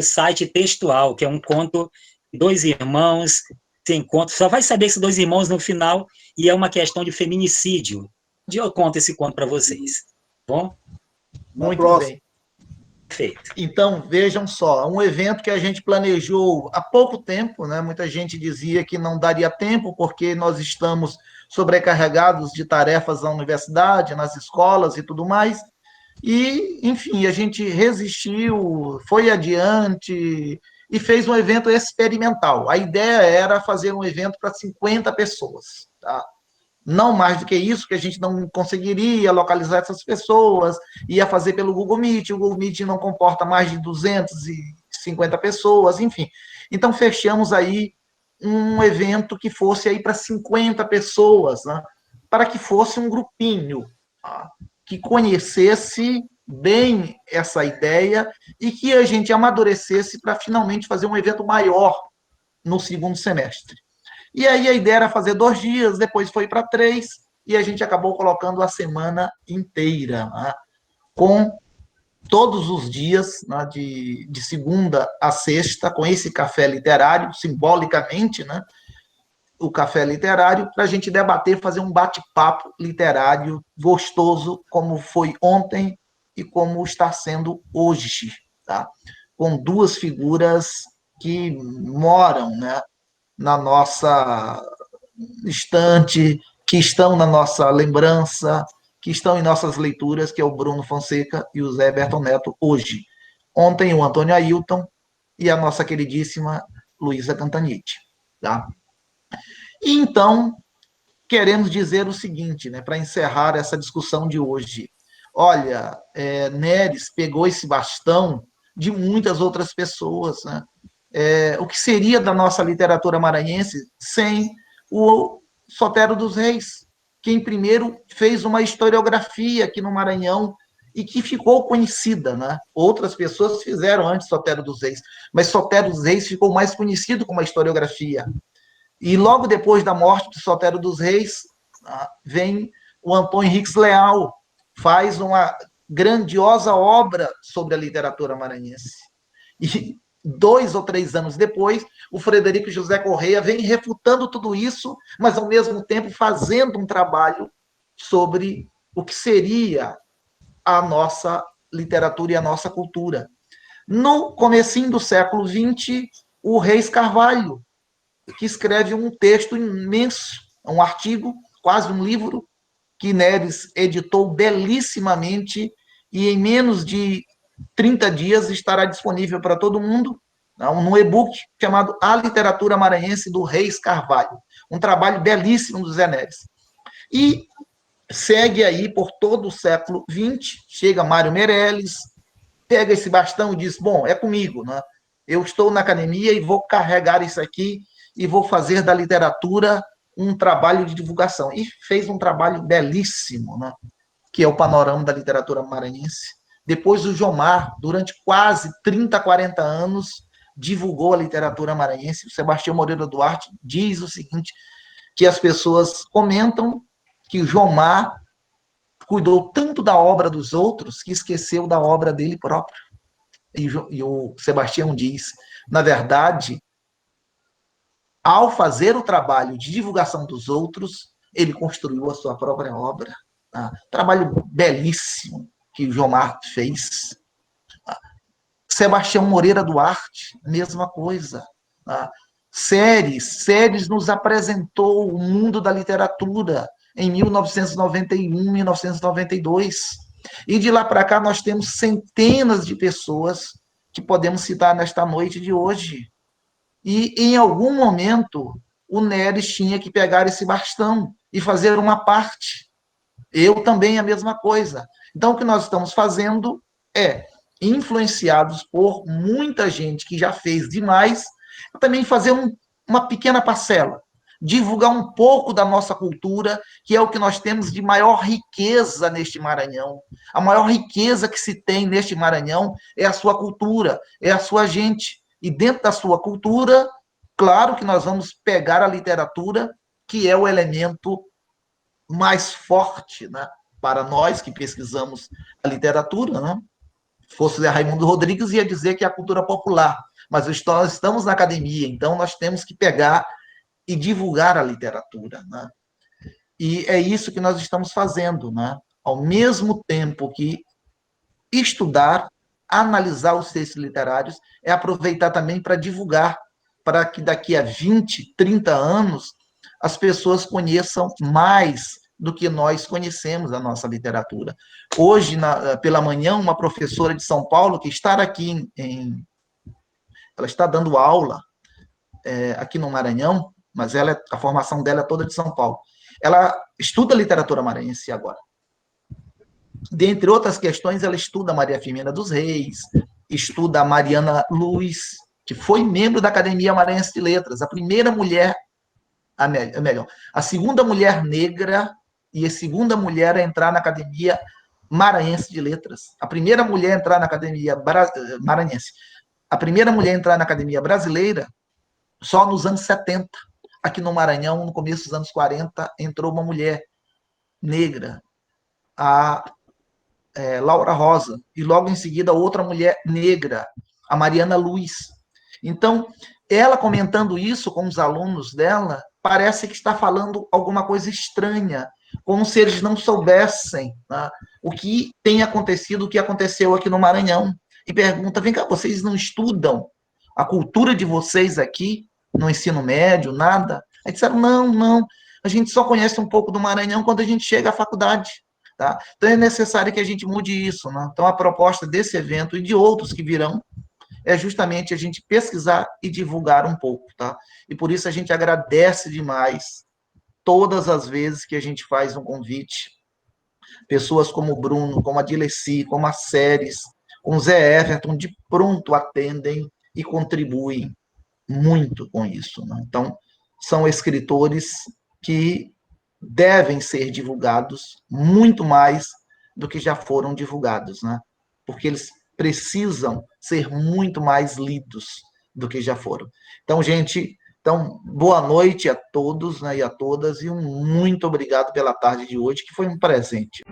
site textual, que é um conto de dois irmãos se encontram. Só vai saber esses dois irmãos no final, e é uma questão de feminicídio. Um dia eu conto esse conto para vocês. Bom? Muito bem. Perfeito. Então, vejam só, um evento que a gente planejou há pouco tempo, né? Muita gente dizia que não daria tempo, porque nós estamos sobrecarregados de tarefas na universidade, nas escolas e tudo mais. E, enfim, a gente resistiu, foi adiante e fez um evento experimental. A ideia era fazer um evento para 50 pessoas, tá? Não mais do que isso, que a gente não conseguiria localizar essas pessoas, ia fazer pelo Google Meet, o Google Meet não comporta mais de 250 pessoas, enfim. Então, fechamos aí um evento que fosse aí para 50 pessoas, né? Para que fosse um grupinho, tá? Que conhecesse bem essa ideia e que a gente amadurecesse para finalmente fazer um evento maior no segundo semestre. E aí a ideia era fazer 2 dias, depois foi para 3, e a gente acabou colocando a semana inteira, né? Com todos os dias, né, de segunda a sexta, com esse café literário, simbolicamente, né? O café literário, para a gente debater, fazer um bate-papo literário gostoso, como foi ontem e como está sendo hoje, tá? Com 2 figuras que moram, né, na nossa estante, que estão na nossa lembrança, que estão em nossas leituras, que é o Bruno Fonseca e o Zé Berton Neto hoje. Ontem o Antônio Ailton e a nossa queridíssima Luísa Cantanhete, tá? E então, queremos dizer o seguinte, né, para encerrar essa discussão de hoje. Olha, Neres pegou esse bastão de muitas outras pessoas, né? O que seria da nossa literatura maranhense sem o Sotero dos Reis, quem primeiro fez uma historiografia aqui no Maranhão e que ficou conhecida, né? Outras pessoas fizeram antes Sotero dos Reis, mas Sotero dos Reis ficou mais conhecido como uma historiografia. E logo depois da morte de Sotero dos Reis, vem o Antônio Henriques Leal, faz uma grandiosa obra sobre a literatura maranhense. E 2 ou 3 anos depois, o Frederico José Correia vem refutando tudo isso, mas ao mesmo tempo fazendo um trabalho sobre o que seria a nossa literatura e a nossa cultura. No comecinho do século XX, o Reis Carvalho, que escreve um texto imenso, um artigo, quase um livro, que Neres editou belíssimamente e em menos de 30 dias estará disponível para todo mundo, num e-book chamado A Literatura Maranhense do Reis Carvalho. Um trabalho belíssimo do Zé Neres. E segue aí por todo o século XX, chega Mário Meirelles, pega esse bastão e diz, bom, é comigo, né? Eu estou na academia e vou carregar isso aqui e vou fazer da literatura um trabalho de divulgação. E fez um trabalho belíssimo, né? Que é o panorama da literatura maranhense. Depois o Jomar, durante quase 30, 40 anos, divulgou a literatura maranhense. O Sebastião Moreira Duarte diz o seguinte, que as pessoas comentam que o Jomar cuidou tanto da obra dos outros que esqueceu da obra dele próprio. E o Sebastião diz, na verdade, ao fazer o trabalho de divulgação dos outros, ele construiu a sua própria obra. Trabalho belíssimo que o Jomar fez. Sebastião Moreira Duarte, mesma coisa. Séries nos apresentou o mundo da literatura em 1991, 1992. E de lá para cá nós temos centenas de pessoas que podemos citar nesta noite de hoje. E em algum momento o Neres tinha que pegar esse bastão e fazer uma parte. Eu também a mesma coisa. Então o que nós estamos fazendo é, influenciados por muita gente que já fez demais, também fazer uma pequena parcela, divulgar um pouco da nossa cultura, que é o que nós temos de maior riqueza neste Maranhão. A maior riqueza que se tem neste Maranhão é a sua cultura, é a sua gente. E dentro da sua cultura, claro que nós vamos pegar a literatura, que é o elemento mais forte, né, para nós que pesquisamos a literatura, né? Fosse Raimundo Rodrigues, ia dizer que é a cultura popular, mas nós estamos na academia, então nós temos que pegar e divulgar a literatura, né? E é isso que nós estamos fazendo, né? Ao mesmo tempo que estudar, analisar os textos literários, é aproveitar também para divulgar, para que daqui a 20, 30 anos as pessoas conheçam mais do que nós conhecemos a nossa literatura. Hoje, pela manhã, uma professora de São Paulo, que está aqui ela está dando aula aqui no Maranhão, mas a formação dela é toda de São Paulo. Ela estuda literatura maranhense agora. Dentre outras questões, ela estuda Maria Firmina dos Reis, estuda a Mariana Luz, que foi membro da Academia Maranhense de Letras, a primeira mulher, a segunda mulher negra e a segunda mulher a entrar na Academia Maranhense de Letras. A primeira mulher a entrar na Academia Maranhense. A primeira mulher a entrar na Academia Brasileira só nos anos 70. Aqui no Maranhão, no começo dos anos 40, entrou uma mulher negra, a Laura Rosa, e logo em seguida outra mulher negra, a Mariana Luz. Então, ela comentando isso com os alunos dela, parece que está falando alguma coisa estranha, como se eles não soubessem, né, o que tem acontecido, o que aconteceu aqui no Maranhão. E pergunta, vem cá, vocês não estudam a cultura de vocês aqui, no ensino médio, nada? Aí disseram, não, a gente só conhece um pouco do Maranhão quando a gente chega à faculdade. Tá? Então é necessário que a gente mude isso. Né? Então a proposta desse evento e de outros que virão é justamente a gente pesquisar e divulgar um pouco. Tá? E por isso a gente agradece demais todas as vezes que a gente faz um convite. Pessoas como o Bruno, como a Dileci, como a Séries, como o Zé Everton, de pronto atendem e contribuem muito com isso. Né? Então, são escritores que devem ser divulgados muito mais do que já foram divulgados, né? Porque eles precisam ser muito mais lidos do que já foram. Então, gente, boa noite a todos, né, e a todas, e muito obrigado pela tarde de hoje, que foi um presente.